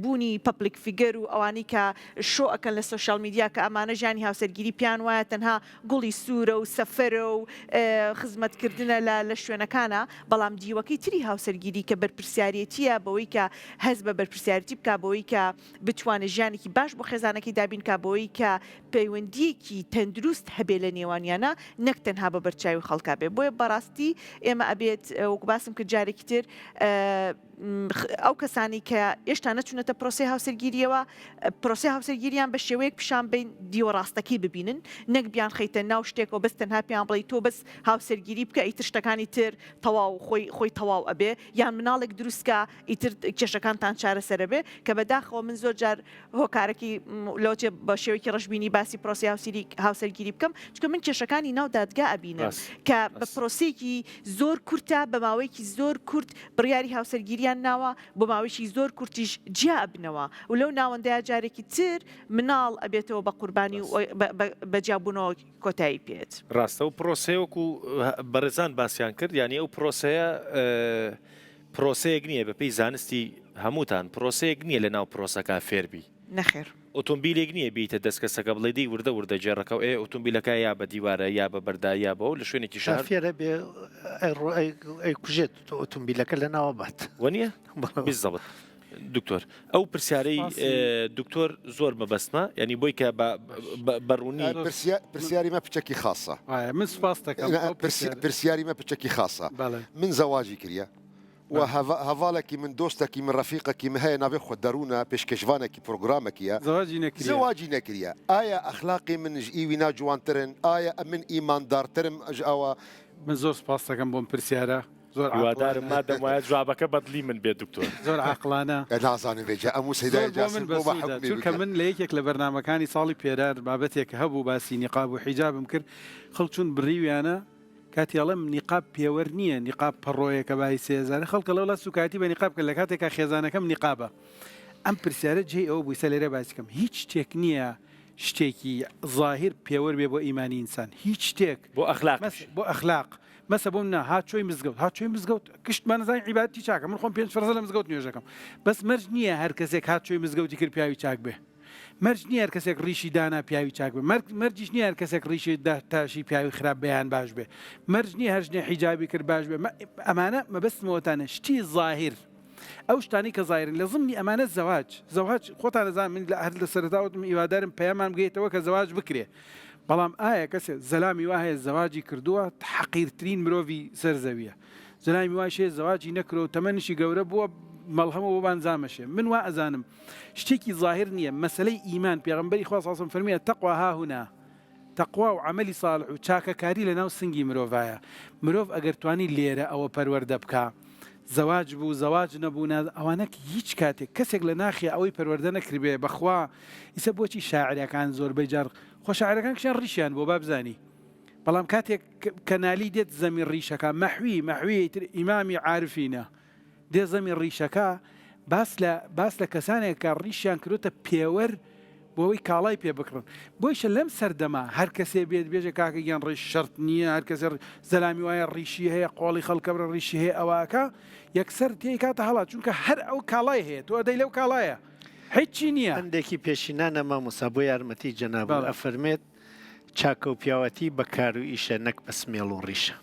Speaker 3: بوونی پەبلیک فیگەر و ئەوانەی کە شۆ ئەکەن لە سوشیال میدیا کە ئەمانە ژیانی هاوسەرگیری پیان وایە تەنها گوڵی سوورە و سەفەرە و خزمەتکردنە لە شوێنەکانە بەڵام دیوەکەی تری هاوسەرگیری کە بەرپرسیارەتیە بەوەی کە هەست بە بەرپرسیارەتی بکە بۆی کە بتوانێت ژیانێکی باش بۆ خێزانەکەی دابین کا بۆی کە پەیوەندیەکی تەندروست هەبێ لە نێوانیانە نەک تەنها بە بەرچاوی خەڵکا بێ بۆیە بەڕاستی ئێمە ئەبێت وەکو باسم کرد جارێکی تر ئەو کەسانی کە ئێشتا نەچونەتە پرۆسی هاوسەرگیریەوە پرۆسی هاوسەرگیریان بە شێوەیەک پیشان بین دیوەڕاستەکەی ببینن نەک بیان خەیتە ناو شتێکەوە بەس تەنها پیان بڵێ تۆ بەس هاوسەرگیری بکە ئیتر شتەکانی تر تەواو خۆی تەواو ئەبێ یان مناڵێک دروستکە ئیتر کێشەکانتان چارەسەرە بێ کە بەداخەوە من زۆر جار هۆکارێکی لەوجێ بە شێوەیەکی ڕژبینی باسی پرۆسی هاوسەرگیری بکەم چونکە من کێشەکانی ناو دادگا ئەبینم کە بە پرۆسێکی زۆر کورتە بە ماوەیەکی زۆر کورت بڕیاری هاوسەرگیریان ناوە بۆ ماوەیەکی زۆر کورتیش جیا ئەبنەوە و لەو ناوەندەیە جارێکی تر مناڵ ئەبێتەوە بە قوربانی بەجیابوونەوە کۆتایی پێێت
Speaker 1: ڕاستە و پرۆسەیەکو بەڕێزان باسییان کرد یعنی ئەو پرۆسەیە پرۆسەیەک نییە بەپێی زانستی هەمووتان پرۆسەیەک نییە لە ناو پرۆسەکە فێربی
Speaker 3: نەخێر
Speaker 1: ئۆتۆمبیلێک نییە بیتە دەستکەسەکە بڵێ دی وردە جێڕەکە و ئۆتۆمبیلەکە یا بە دیوارە یا بە بەردا یا بەەوە لە شوێنێکی شار
Speaker 4: فێرە بێ کوژێت ئۆتۆمبیلەکە لە ناوە بات
Speaker 1: وەنیە بیزەڵت دکتۆر ئەو پرسیارەی دکتۆر زۆر مەبەستمە ینی بۆی کە بەڕوونی
Speaker 2: پرسیاری مە پچەکی خاصە
Speaker 5: من سپاس دەکەم
Speaker 2: پرسیاری مە پچەکی خاصە من زەواجی کردە و هەواڵێکی من دۆستێکی من ڕەفیقێکی من هەیە نابێ خۆ دەروونە پێشکەشوانێکی پرۆگرامێکیە زەواجی نەکریە ئایا ئەخلاقی منش ئیوی ناجوانترن ئایا من ئیماندارترم ئەژ ئەوە
Speaker 5: من زۆر سپاس دەکەم بۆم پرسیارە زۆر
Speaker 1: هیوادارم مادەمایە جوابەکە بەدلی من بێت دکتۆر
Speaker 5: زۆر عاقلانە
Speaker 2: نازانم بێجا ئەموو سەیدای
Speaker 5: چونکە من لە یەکێک لە بەرنامەکانی ساڵی پێدار بابەتێک هەبوو باسی نیقاب و حیجابم کرد خەڵچون بڕیویانە کاتیاڵم نیقاب پێوەەر نییە نیقاب پەڕۆیەکە بای سێزانە خەڵکە لەولا سوکاتی بە نیقاب کە لە کاتێکا خێزانەکەم نیقابە ئەم پرسیارە جێ ئەوە بووی سە لێرە باسیکەم هیچ شتێک نییە شتێکی ظاهر پێوەەر بێ بۆ ئیمانی ئینسان هیچ شتێک بۆ ئەخلاق مەسە بۆم نا هاتچۆی مزگەوت کشتمان نزانین عیباتی چاکە من خۆم 5 فەرزە لە مزگەوت نوێژەکەم بەس مەرج نییە هەر کەسێک هاتچۆی مزگەوتی کرد پیاوی چاک بێ مەرج نییە هەر کەسێک ڕیشی دانا پیاوی چاک بێ مەرجیش نییە هەر کەسێک ڕیشی تاشی پیاوی خراپ بەیان باش بێ مەرج نییە هەر ژنێ حیجابی کرد باش بێ ئەمانە مەبەستمەوەتانە شتی ظاهر ئەو شتانی کە ظاهرن لە ضمنی ئەمانە زەواج خۆتان دەزانن من لە سەرەتاوتم هیوادارم پەیامان بگەیتەوە کە زەواج بکرێ بەڵام ئایا کەسێ زەلامی وایە زەواجی کردووە حەقیرترین مرۆڤی سەرزەویە زەلامی وایە زەواجی نەکرۆ و تەمەنشی گەورە بووە مەڵهەمە بۆ بانزامەشێ من وا ئەزانم شتێکی ظاهر نییە مەسلەی ئیمان پێغەمبەری خوا صلی الله علیه و فەرمیە تەقوا هاهونا تەقوا و عەمەلی ساڵح و چاکەکاری لەناو سنگی مرۆڤایە مرۆڤ ئەگەر توانی لێرە ئەوە پەروەردە بکە زەواج بوو زەواج نەبوو ئەوانە هیچ کاتێک کەسێک لە ناخی ئەوەی پەروەردە نەکردبێ بەخوا ئیسە بۆچی شاعرەکان زۆربەی جار خۆ شاعرەکان کشیان ڕیشیان بۆ بابزانی بەڵام کاتێک کەنالی دێت زەمی ڕیشەکە مەحوی تر ئیمامی عارفینە دێ زەمی ڕیشەکە باس لە کەسانێک کە ڕیشیان کردوتە پێوەەر بۆەوەی کاڵای پێ بکڕن بۆیشە لەم سەردەما هەر کەسێ بێت بێژە کاکەگەیان ڕێژ شەرت نییە هەر کەسێ زەلامی وایە ڕیشی هەیە قۆڵی خەڵکە برە ڕیشی هەیە ئەوواکە یەکسەر تێی کاتە هەڵات چونکە هەر ئەو کاڵای هەیە تۆ ئەدەی لەو کاڵایە هیچی نییە
Speaker 4: هەندێکی پێشینانە مامۆستا بۆ یارمەتی جەناب ئەفەرمێت چاکە و پیاوەتی بەکار و ئیشە نەک بە سمێڵ و ڕیشە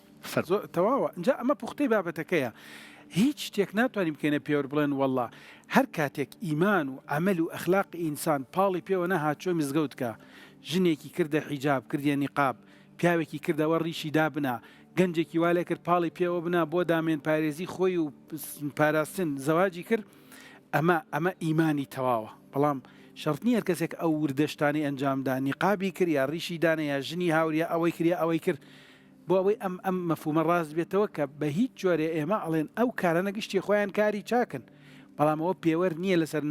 Speaker 5: تەواوە اینجا ئەمە پوختەی بابەتەکەیە هیچ شتێک ناتوانین بکەینە پێوە بڵێن وەڵڵا هەر کاتێک ئیمان و عمل و ئەخلاقی ئینسان پاڵی پێوە نەهاتچۆ مزگەوتکە ژنێکی کردە حیجاب کردیە نیقاب پیاوێکی کردەوە ڕیشی دابنا گەنجێکی والێ کرد پاڵی پێوە بنا بۆ دامێن پارێزی خۆی و پاراستن زەواجی کرد ئەمە ئیمانی تەواوە بەڵام شەرت نییە کەسێک ئەو وردەشتانی ئەنجامدا نیقابی کرد یا ڕیشی دانە یا ژنی هاوریە ئەوەی کریا ئەوەی کرد بۆ ئەوەی ئەم مەفهومە ڕاست بێتەوە کە بە هیچ جۆرێ ئێمە ئەڵێن ئەو کارە نەگشتی خۆیان کاری چاکن بەڵام ئەوە پێوەەر نییە لەسەر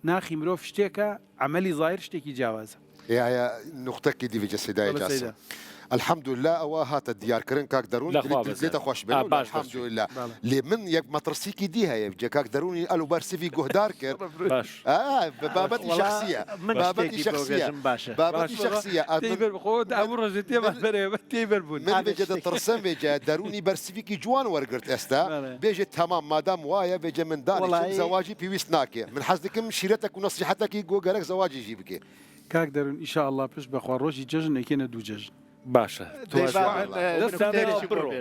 Speaker 5: ناخی مرۆڤ شتێکە عملی زایر شتێکی جیاوازە
Speaker 2: نقطەکی دیڤجە سێدای جاسە الحمد لله ئەوە هاتە دیارکردن کاک دەروون دێتە خۆش الحمد لله لێ من یەک مەترسیکی دی هەیە جە کاک دەرونی ئەلو بەرسیفی گۆهدار کرد بابەتی شخصیە بابەتی شخصیە من بێجە دەترسم بێجە دەرونی بەرسیفیکی جوان وەرگرت ئێستا بێژێت تەمام مادام وایە بێجە من دانی زەواجی پێویست ناکێ من حەز دەکەم شیرەتێک و نەسیحەتێکی گۆگەرەك زەواجیژی بکێ
Speaker 5: کاک دەرون ئینشاءالله پشت بەخوا ڕۆژی جەژن ئەکێنە دوو جەژن
Speaker 1: باشە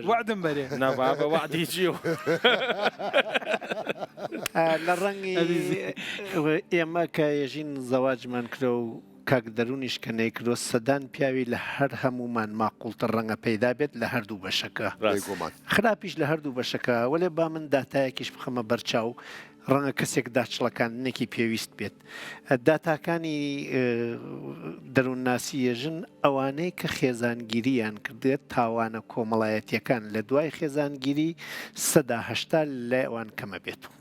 Speaker 5: وعدم بەرێ
Speaker 1: نابە وعدی چیە
Speaker 4: لە ڕەنگی ئێمە کە ێژین زەواجمان کرە و کاک دەرونیش کە نەیکرۆ سەدان پیاوی لە هەر هەمومان ماقوڵتە ڕەنگە پەیدا بێت لە هەردوو بەشەکە خراپیش لە هەردوو بەشەکە وەلێ با من داتایەکیش بخەمە بەرچاو ڕەنگە کەسێک داچڵەکانێکی پێویست بێت داتاکانی دەروونناسی ێژن ئەوانەی کە خێزانگیریان کردێت تاوانە کۆمەڵایەتیەکان لە دوای خێزانگیری 180 لە ئەوان کەمە بێت و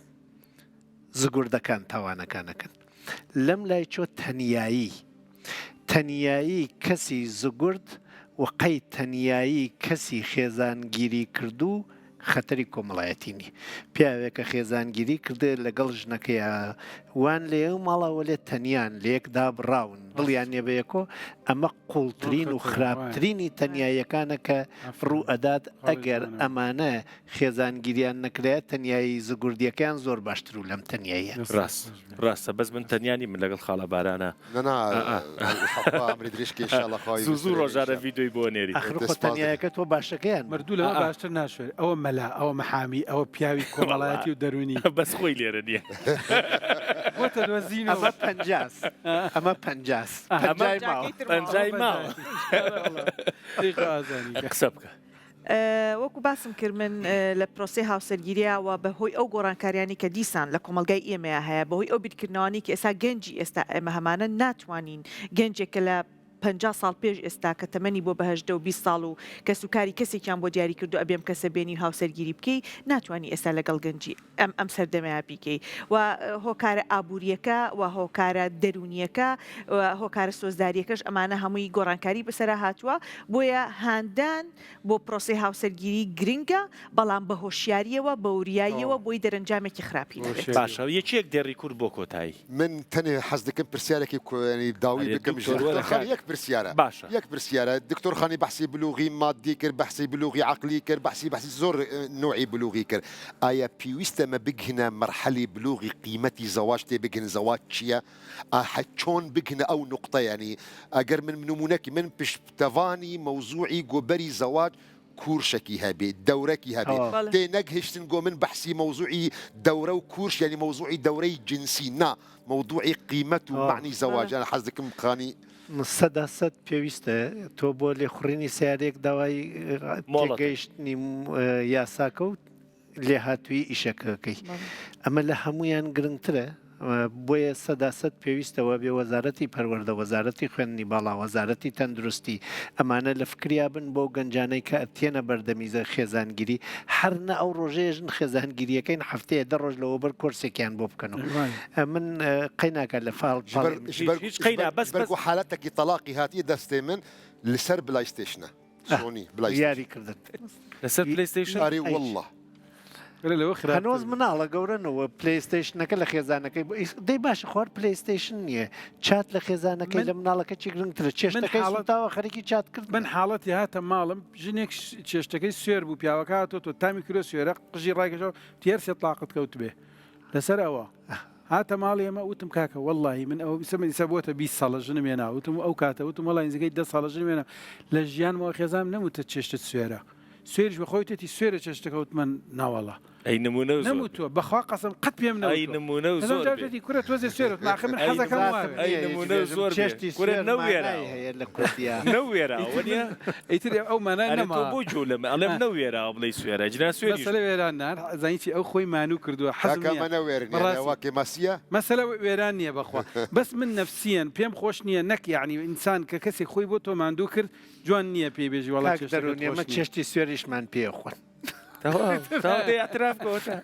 Speaker 4: زگوردەکان تاوانەکانەکەن لەم لای چۆ تەنیایی کەسی زگورد و قەی تەنیایی کەسی خێزانگیری کردو خەتەری کۆمەڵایەتینی پیاوێکە خێزانگیری کردێ لەگەڵ ژنەکەیە وان لێ و ماڵەوە لێت تەنیان لێکدا بڕاون دڵیان نێبەیەکۆ ئەمە قوڵترین و خراپترینی تەنیاییەکانە کە ڕوو ئەدات ئەگەر ئەمانە خێزانگیریان نەکرێت تەنیایی زگوردیەکان زۆر باشتر و لەم تەنیاییە
Speaker 1: ڕاستە بەس من تەنیانی من لەگەڵ خاڵە بارانە زوو ڕۆژارە ڤیدۆی بۆ نێری
Speaker 4: تەنیایەکە تۆ باشەکەیان
Speaker 5: مردوو لەوە باشتر ناشوێت ئەوە مەلا ئەوە مەحامی ئەوە پیاوی کۆمەڵایەتی و دەرونی
Speaker 1: بەس خۆی لێرە نییە
Speaker 4: ئەمە پەنجاس
Speaker 1: پەنجای ماوە قسە بکە
Speaker 3: وەکو باسم کرد من لە پرۆسی هاوسەرگیریەوە بەهۆی ئەو گۆڕانکاریانی کە دیسان لە کۆمەلگای ئێمەیە هەیە بەهۆی ئەو بیرکردنەوەی کە ئێستا گەنجی ئێستا ئێمە هەمانە ناتوانین گەنجێکە لە 50 ساڵ پێش ئێستا کە تەمەنی بۆ بەهشدە و 20 ساڵ و کەسوکاری کەسێکیان بۆ دیاری کردو ئەبێم کەسە بێنی هاوسەرگیری بکەی ناتوانانی ئێستا لەگەڵ گەنجی ئەم سەردەمەیە بیکەی و هۆکارە ئابوووریەکە و هۆکارە دەرونیەکە هۆکارە سۆزداریەکەش ئەمانە هەمووی گۆڕانکاری بەسەرا هاتووە بۆیە هاندان بۆ پرۆسی هاوسەرگیری گرنگە بەڵام بە هۆشیاریەوە بە وریاییەوە بۆی دەرەنجامێکی خراپی
Speaker 1: باشە یەکێک دێڕی کورد بۆ کۆتایی
Speaker 2: من تەنێ حەز دەکەم پرسیارێکی داوی بکەم برسيارة
Speaker 1: باشا
Speaker 2: ياك برسيارة الدكتور خاني بحثي بلوغي مادي كر بحثي بلوغي عقلي كر بحثي زور نوعي بلوغي كر آيا بيويستا ما بجهنا مرحلة بلوغي قيمتي زواجتي بجهنا زواج شيا حتشون بجهنا أو نقطة يعني أجر من نمونك من بش تفاني موضوعي جوبري زواج كورشكي هابي دوركي هابي تي نجهشتن جو من بحثي موضوعي دورة وكورش يعني موضوعي دوري جنسي نا موضوعي قيمته معني زواج أنا حظكم خاني
Speaker 4: سەداسەد پێویستە تۆ بۆ لێخوڕینی سیارێک داوای تێگەیشتنی یاساکە و لێ هاتووی ئیشەکەکەی ئەمە لە هەمویان گرنگترە بۆیە سەداسەد پێویستەوە بێ وەزارەتی پەروەردە وەزارەتی خوێندنی باڵا وەزارەتی تەندروستی ئەمانە لە فکریا بن بۆ گەنجانەی کە ئەتێنە بەردەمیزە خێزانگیری هەرنە ئەو ڕۆژێژن خێزانگیریەکەین هەفتەیە دە ڕۆژ لەوە بەر کۆرسێکیان بۆ بکەنەوە من قەیناکە لە فاڵ
Speaker 1: بەس
Speaker 2: بەرگو حالەتێکی تەلاقی هاتیە دەستێ من لەسەر بلایستێشنە سۆنی
Speaker 4: یاری کردن
Speaker 1: لەسەر پلەیستێشن
Speaker 2: ئاری والله
Speaker 5: لەوە خراپ
Speaker 4: هەنۆز مناڵە گەورنەوە پلیستیشنەکە لە خێزانەکەی دەی باشە خوار پلیستیشن نییە چات لە خێزانەکەی لە مناڵەکە چی گرنگترە چێشتەکەی حاڵەتاوە خەرێکی چات کرد
Speaker 5: من حاڵەتی هاتە ماڵم ژنێک چێشتەکەی سوێر بوو پیاوەکە تۆ تامی کرۆ سوێرە قژی ڕایگەشەوە تێرسێت تااقت کەوت بێ لەسەر ئەوە هاتە ماڵی ئێمە وتم کاکە وەڵی من ئەو سەمەسە بۆتە 20 ساڵە ژنم ێنا وتم ئەو کاتە وتم وڵی نزیکەی 10 ساڵە ژنم ێنا لە ژیانەوە خێزام نەموتە چێشتت سوێرە سوێریش بەخۆیتێتی سوێرە چێشتەکەوت من ناوەڵە
Speaker 1: ئەی نمونە
Speaker 5: نەموتوە بەخوا قەسم قەت پێم
Speaker 1: ئەی نمونە زۆر
Speaker 5: کورە تۆزێ سوێرت ناخە من حەزەکەم
Speaker 1: ئەی نمونە زۆر
Speaker 4: چێشتی
Speaker 1: کورە نەوێرا
Speaker 4: هەیە لە کوردیا
Speaker 1: نەوێرا وەنیە
Speaker 5: ئیتر ئەو مانای
Speaker 1: تۆ
Speaker 5: نەما
Speaker 1: بۆ جوو لەمە ئەڵێم نەوێرا بڵێ سوێرە جنا سوێری
Speaker 5: مەسەلە وێران نار زانیتی ئەو خۆی مانوو کردووە حەزم نییە
Speaker 2: کاکە منە وێرنێواکێ مەسیە
Speaker 5: مەسەلە وێران نییە بەخوا بەس من نەفسیەن پێم خۆش نییە نەک یعنی ئینسان کە کەسێک خۆی بۆ تۆ ماندوو کرد جوان نییە پێی بێژی وڵات
Speaker 4: کاک دەرون ئێمە چێشتی سوێریشمان پێخۆن
Speaker 1: اعتراف کۆتە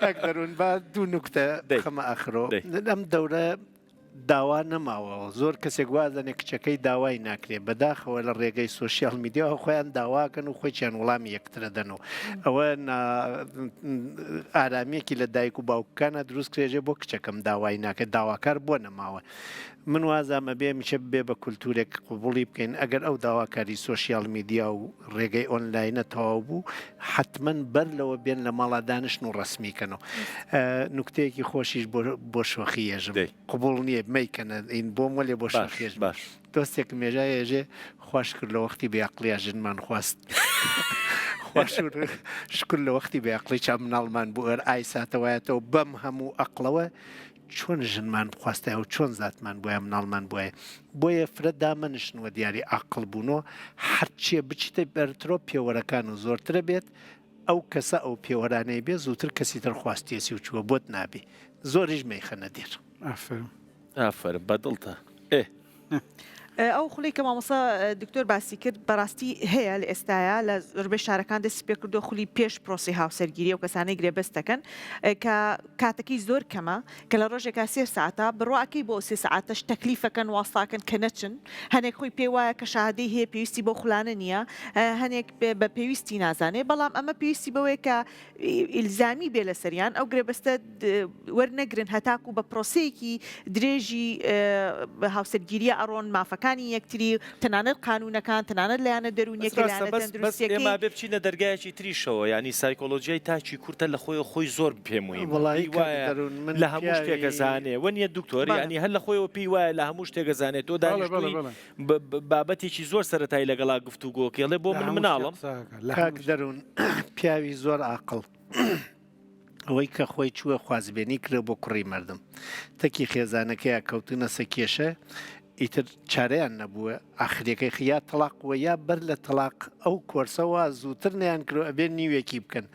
Speaker 4: کاک دەرون با دوو نوکتە خەمە ئەخرۆ ئەم دەورە داوا نەماوەوە زۆر کەسێک وازانێک کچەکەی داوای ناکرێت بەداخەوە لە ڕێگەی سوۆسیال میدیاەوە خۆیان داواکەن و خۆیان وەڵامی یەکترە دەنەوە ئەوە ئارامێکی لە دایک و باوکانە دروست کرێژێ بۆ کچەکەم داوای ناکرێت داواکار بۆ نەماوە من وازامە بێ میشە بێ بە کولتورێک قوبوڵی بکەین ئەگەر ئەو داواکاری سوۆسیال میدیا و ڕێگەی ئۆنلاینە تەواو بوو حتمما بەر لەوە بێن لە ماڵا دانیشتن و ڕسمیکەنەوە نوکتەیەکی خۆشیش بۆ شۆخی ێژم قوبوڵ نییە مەیکەنە این بۆم وەلێ بۆ شۆخێژ
Speaker 1: باش
Speaker 4: دۆستێک مێژە ێژێ خوش کرد لە وەختی بێعقلیا ژنمان خواست شکر لە وەختی بێعقلی چا مناڵمان بۆ ئەر ئایساتەوەیەتەوە بەم هەموو ئەقلەوە چۆن ژنمان بخواستە و چۆن زاتمان بۆیە مناڵمان بۆیە بۆیە فرە دامەنشنەوە دیاری عقل بوونەوە هەرچیە بچیتە بەرترۆ پێوەرەکان و زۆرترە بێت ئەو کەسە ئەو پێوەرانەی بێ زووتر کەسی تر خواستێسی و چووە بۆت نابێ زۆریش مەیخەنە دێر
Speaker 1: ئافرم بەدڵتە
Speaker 3: ئەو خولی کە مامۆسا دکتۆر باسی کرد بەڕاستی هەیە لە ئێستاە لە زۆربەی شارەکان دەستی پێ کردو خولی پێش پرۆسی هاوسەرگیری و کەسانەی گرێبەست دەکەن کە کاتەکەی زۆر کەمە کە لە ڕۆژێکا 3 ساعتە بڕواکەی بۆ 3 ساعتەش تەکلیفەکەن واستاکەن کە نەچن هەنێک خۆی پێ وایە کە شادەی هەیە پێویستی بۆ خولانە نییە هەنێک بە پێویستی نازانێ بەڵام ئەمە پێویستی بەوەیە کە ئیلزامی بێ لە سەریان ئەو گرێبەستە وەرنەگرن هەتاکو بە پرۆسەیەکی درێژی هاوسەرگیریە ئەڕۆن مافەکانی یەکتری تەنانەت قانونەکان تەنانەت لایەنە دەرونیەکە
Speaker 1: ئێمە بێ بچینە دەرگایەکی تریشەوە ینی سایکۆلۆژیای تاچی کورتە لە خۆی زۆر پێمووی لە هەموو شتێکەزانێ وەنیە دکتۆری ینی هەر لە خۆیەوە پێی وایە لە هەموو شتێکەزانێت تۆ دانیشتووی بابەتێکی زۆر سەرەتایی لەگەڵا گفتوگۆکێڵێ بۆ من مناڵم
Speaker 4: کاک دەرون پیاوی زۆر عاقڵ ئەوەی کە خۆی چووە خوازبێنی کرێ بۆ کوڕی مردم تەکی خێزانەکەیە کەوتنە سە کێشە ئیتر چارەیان نەبووە ئاخرەکەی خیا تەلاقوە یا بەر لە تەلاق ئەو کۆرسەوە زووتر نیان کرۆ ئەبێ نیوێکی بکەن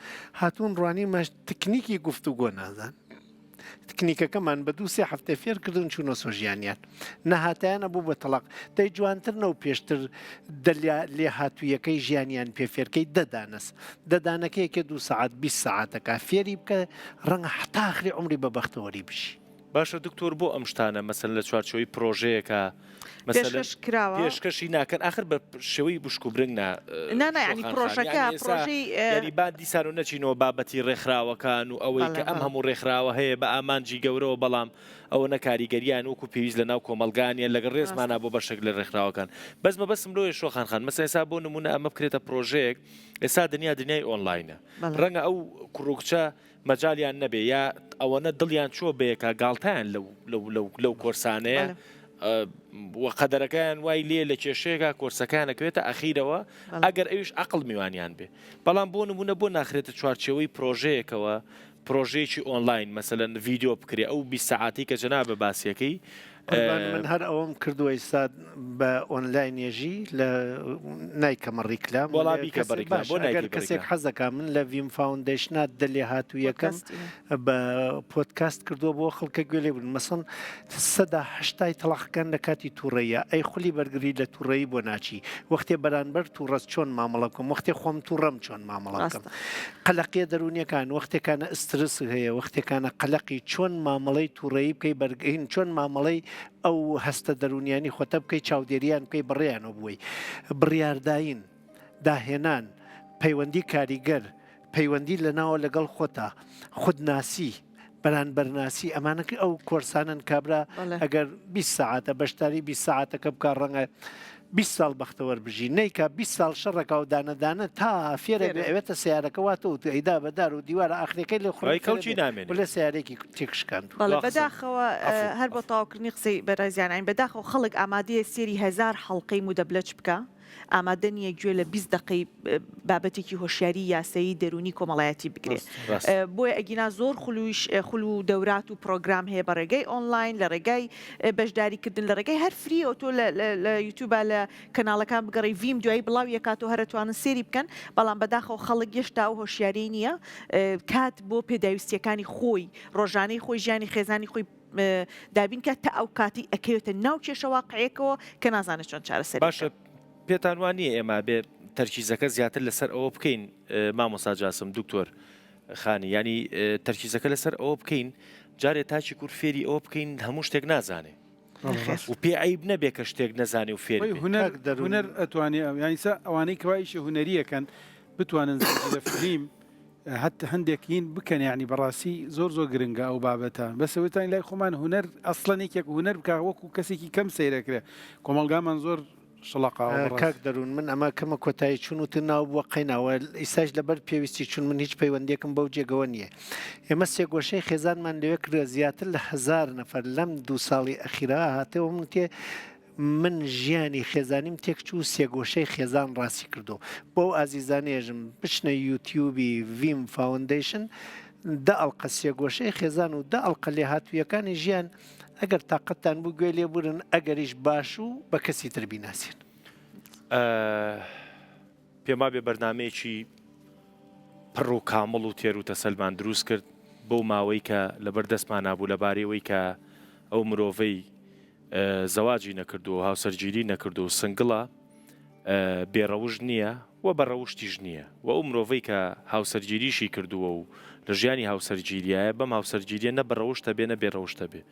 Speaker 4: هاتوون ڕوانی مەش تکنیکی گفتوگۆ نازان تکنیکەکەمان بە 2-3 هەفتە فێر کردن چوونە سۆژیانیان نەهاتیانە بوو بە تەلاق دەی جوانترنە و پێشتر لێ هاتوویەکەی ژیانیان پێفێرکەی دەدانەکەیەکە 2 ساعت 20 ساعتەکە فێری بکە ڕەنگە حتاخری عمری بە بەختەوەری بشی
Speaker 1: باشە دکتۆر بۆ ئەم شتانە مەسەن لە چوارچەوەی پرۆژەیەکە پێشکەشی ناکەن آخر بە شێوەی بشک و برنگ
Speaker 3: نانی پرۆژەکە
Speaker 1: پرۆژەی با دیسان و نەچینەوە بابەتی ڕێکخراوەکان و ئەوەی کە ئەم هەموو ڕێکخراوە هەیە بە ئامانجی گەورەوە بەڵام ئەوە نەکاریگەریان وەکو پێویست لە ناو کۆمەلگانیان لەگەڵ ڕێزمانە بۆ بەشێک لە ڕێکخراوەکان بەسم لۆیە شۆخانخان مەسەن ئێستا بۆ نمونە ئەمە بکرێتە پرۆژەیەک ئێستا دنیای ئۆنلاینە ڕەنگە ئەو کوڕوکچە مەجالیان نەبێ یا ئەوەنە دڵیان چۆ بەیەکە گاڵتیان لەو کۆرسانەیە قەدەرەکەیان وای لێ لە کێشەیەکە کۆرسەکانەکەوێتە ئەخیرەوە ئەگەر ئەویش عقل میوانیان بێ بەڵام بۆ نمونە بۆ ناخرێتە چوارچەوەی پرۆژەیەکەوە پرۆژەیەکی ئۆنلاین مەسەلەن ڤیدیۆ بکرێ ئەو 20 ساعتی کە جەنابە باسیەکەی
Speaker 4: من هەر ئەوم کردووە ئێستا بە ئۆنلاینێژی لە نایکەمە ڕیکلام ئەگەر کەسێک حەزەکە من لە ڤیم فاوندیشنات دەلێ هاتوو یەکەم بە پۆدکاست کردووە بۆ خەڵکە گوێ لێ بوون مەسەن 180 تەلاقەکان لە کاتی تووڕەیە ئەی خولی بەرگری لە تووڕەیی بۆ ناچی وەختێ بەرانبەر تووڕەست چۆن مامەڵەکەم وەختێ خۆم تووڕەم چۆن مامەڵەکەم قەلەقیە دەرونیەکان وەختێکانە ئسترس هەیە وەختێکانە قەلەقی چۆن مامەڵەی تووڕەیی بکەی بەرگین چۆن مامەڵەی ئەو هەستە دەرونیانی خۆتە بکەی چاودێریان بکەی بڕیانەوە بووی بڕیارداین داهێنان پەیوەندی کاریگەر پەیوەندی لەناوە لەگەڵ خۆتا خودناسی بەرانبەرناسی ئەمانەکە ئەو کۆرسانن کابرا ئەگەر 20 ساعتە بەشداری 20 ساعتەکە بکە ڕەنگە 20 ساڵ بەختەوەربژی نەیکە 20 ساڵ شەڕەکە و دانەدانە تا فێرە ئەوێتە سیارەکەواتە و ئەیدا بەدار و دیوارە ئاخرەکەی لێ
Speaker 1: کەوچی نامێنێت
Speaker 4: لە سیارێکی تێکشکاند
Speaker 3: بەڵێ بەداخەوە هەر بۆ تاواکردنی قسەی بەرازیانین بەداخەوە خەڵک ئامادەیە سێری 1000 حەڵقەی مودەبلەج بکە ئامادە نیە گوێ لە 20 دقەی بابەتێکی هۆشیاری یاسایی دەرونی کۆمەڵایەتی بگرێت بۆیە ئەگینا زۆر خول و دەورات و پرۆگرام هەیە بە ڕێگەی ئۆنلاین لە ڕێگای بەشداریکردن لە ڕێگای هەر فری ئۆتۆ لە یوتیوب لە کەناڵەکان بگەڕی ویم دوایی بڵاو یەکاتەوە هەرتوانن سێری بکەن بەڵام بەداخەوە خەڵک گەشتا و هۆشیاری نییە کات بۆ پێداویستیەکانی خۆی ڕۆژانەی خۆی ژیانی خێزانی خۆی دابین کە تا ئەو کاتی ئەکەوێتە ناو کێشە واقعەکەەوە کە نازانێت چۆن چارەسەر
Speaker 1: باشە پێتان وانە ئێمە بێ تەرکیزەکە زیاتر لەسەر ئەوە بکەین مامۆستا جاسم دکتۆر خانی ینی تەرکیزەکە لەسەر ئەوە بکەین جارێ تاچی کور فێری ئەوە بکەین هەموو شتێک نازانێ و پێ عیب نەبێ کە شتێک نەزانێ و فێر
Speaker 5: هوەر ئەتوانێت ینیسا ئەوانەی کەوایشە هوەریەکەن بتوانن لە فیلم حتى هەندێکین بکەن یعنی بەڕاستی زۆر گرنگە ئەو بابەتە بەسەوەتان لای خۆمان هوەر ئەسڵەنێکێک هوەر بکە وەکو کەسێکی کەم سیرەکرێ کۆمەلگامان زۆر
Speaker 4: کاک دەروون من ئەمە کەمە کۆتایی چونوتن ناو بووە قەیناوە ئیساش لەبەر پێویستی چون من هیچ پەیوەندێکم بەو جێگەوە نییە ئێمە سێگۆشەی خێزانمان لەوێ کرێ زیاتر لە 1000 نەفەر لەم 2 ساڵی ئەخیرا هاتەوە من تێ من ژیانی خێزانیم تێکچوو سێگۆشەی خێزان ڕاستی کردو بۆ ئازیزانێژم بچنە یوتیوبی ویم فاوندیشن دا ئەڵقە سێگۆشەی خێزان و دا ئەڵقە لێ هاتوویەکانی ژیان ئەگەر تااقەتان بوو گوێ لێ بورن ئەگەریش باش و بە کەسی تر بیناسیێن
Speaker 1: پێما بێ بەرنمەیەکی پڕ و کامەڵ و تێر و تەسەلمان دروست کرد بەو ماوەی کە لەبەر دەستمان نابوو لەبارەوەی کە ئەو مرۆڤەی زەواجی نەکردو و هاوسەرگیری نەکردو و سنگڵە بێڕەوژ نییە و بەڕەوشتیش نییە و ئەو مرۆڤەی کە هاوسەرگیریشی کردووە و لە ژیانی هاوسەرگیریایە بەم هاوسەرگیریە نە بەڕەوشتە بێ نە بێڕەوشتە بێ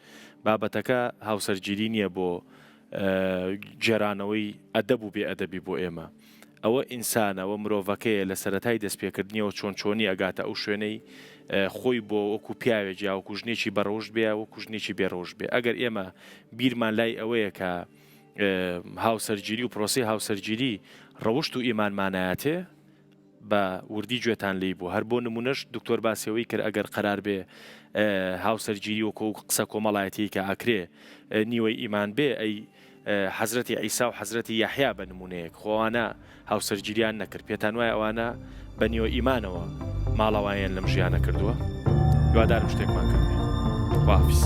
Speaker 1: بابەتەکە هاوسەرگیری نییە بۆ جێرانەوەی ئەدەب و بێ ئەدەبی بۆ ئێمە ئەوە ئینسانەوە مرۆڤەکەیە لە سەرەتای دەستپێکردنیەوە چۆنی ئەگاتە ئەو شوێنەی خۆی بۆ وەکو پیاوێکی یا وەکو ژنێکی بەڕۆژ بێ وەکو ژنێکی بێڕۆژ بێ ئەگەر ئێمە بیرمان لای ئەوەیە کە هاوسەرگیری و پرۆسی هاوسەرگیری ڕەوشت و ئیمانمانایەتێ بە وردی گوێتان لی بوو هەر بۆ نمونەش دکتۆر باسیەوەی کرد ئەگەر قەرار بێ هاوسەرگیری وەکو قسە کۆمەڵایەتی کە ئاکرێ نیوەی ئیمان بێ ئەی حەزرەتی عیسا و حەزرەتی یاحیا بە نمونەیەک خۆوانە هاوسەرگیریان نەکرد پێتان وایە ئەوانە بە نیوە ئیمانەوە ماڵەوایان لەم ژیانە کردووە دوادارم شتێکمان کردی خواحافیز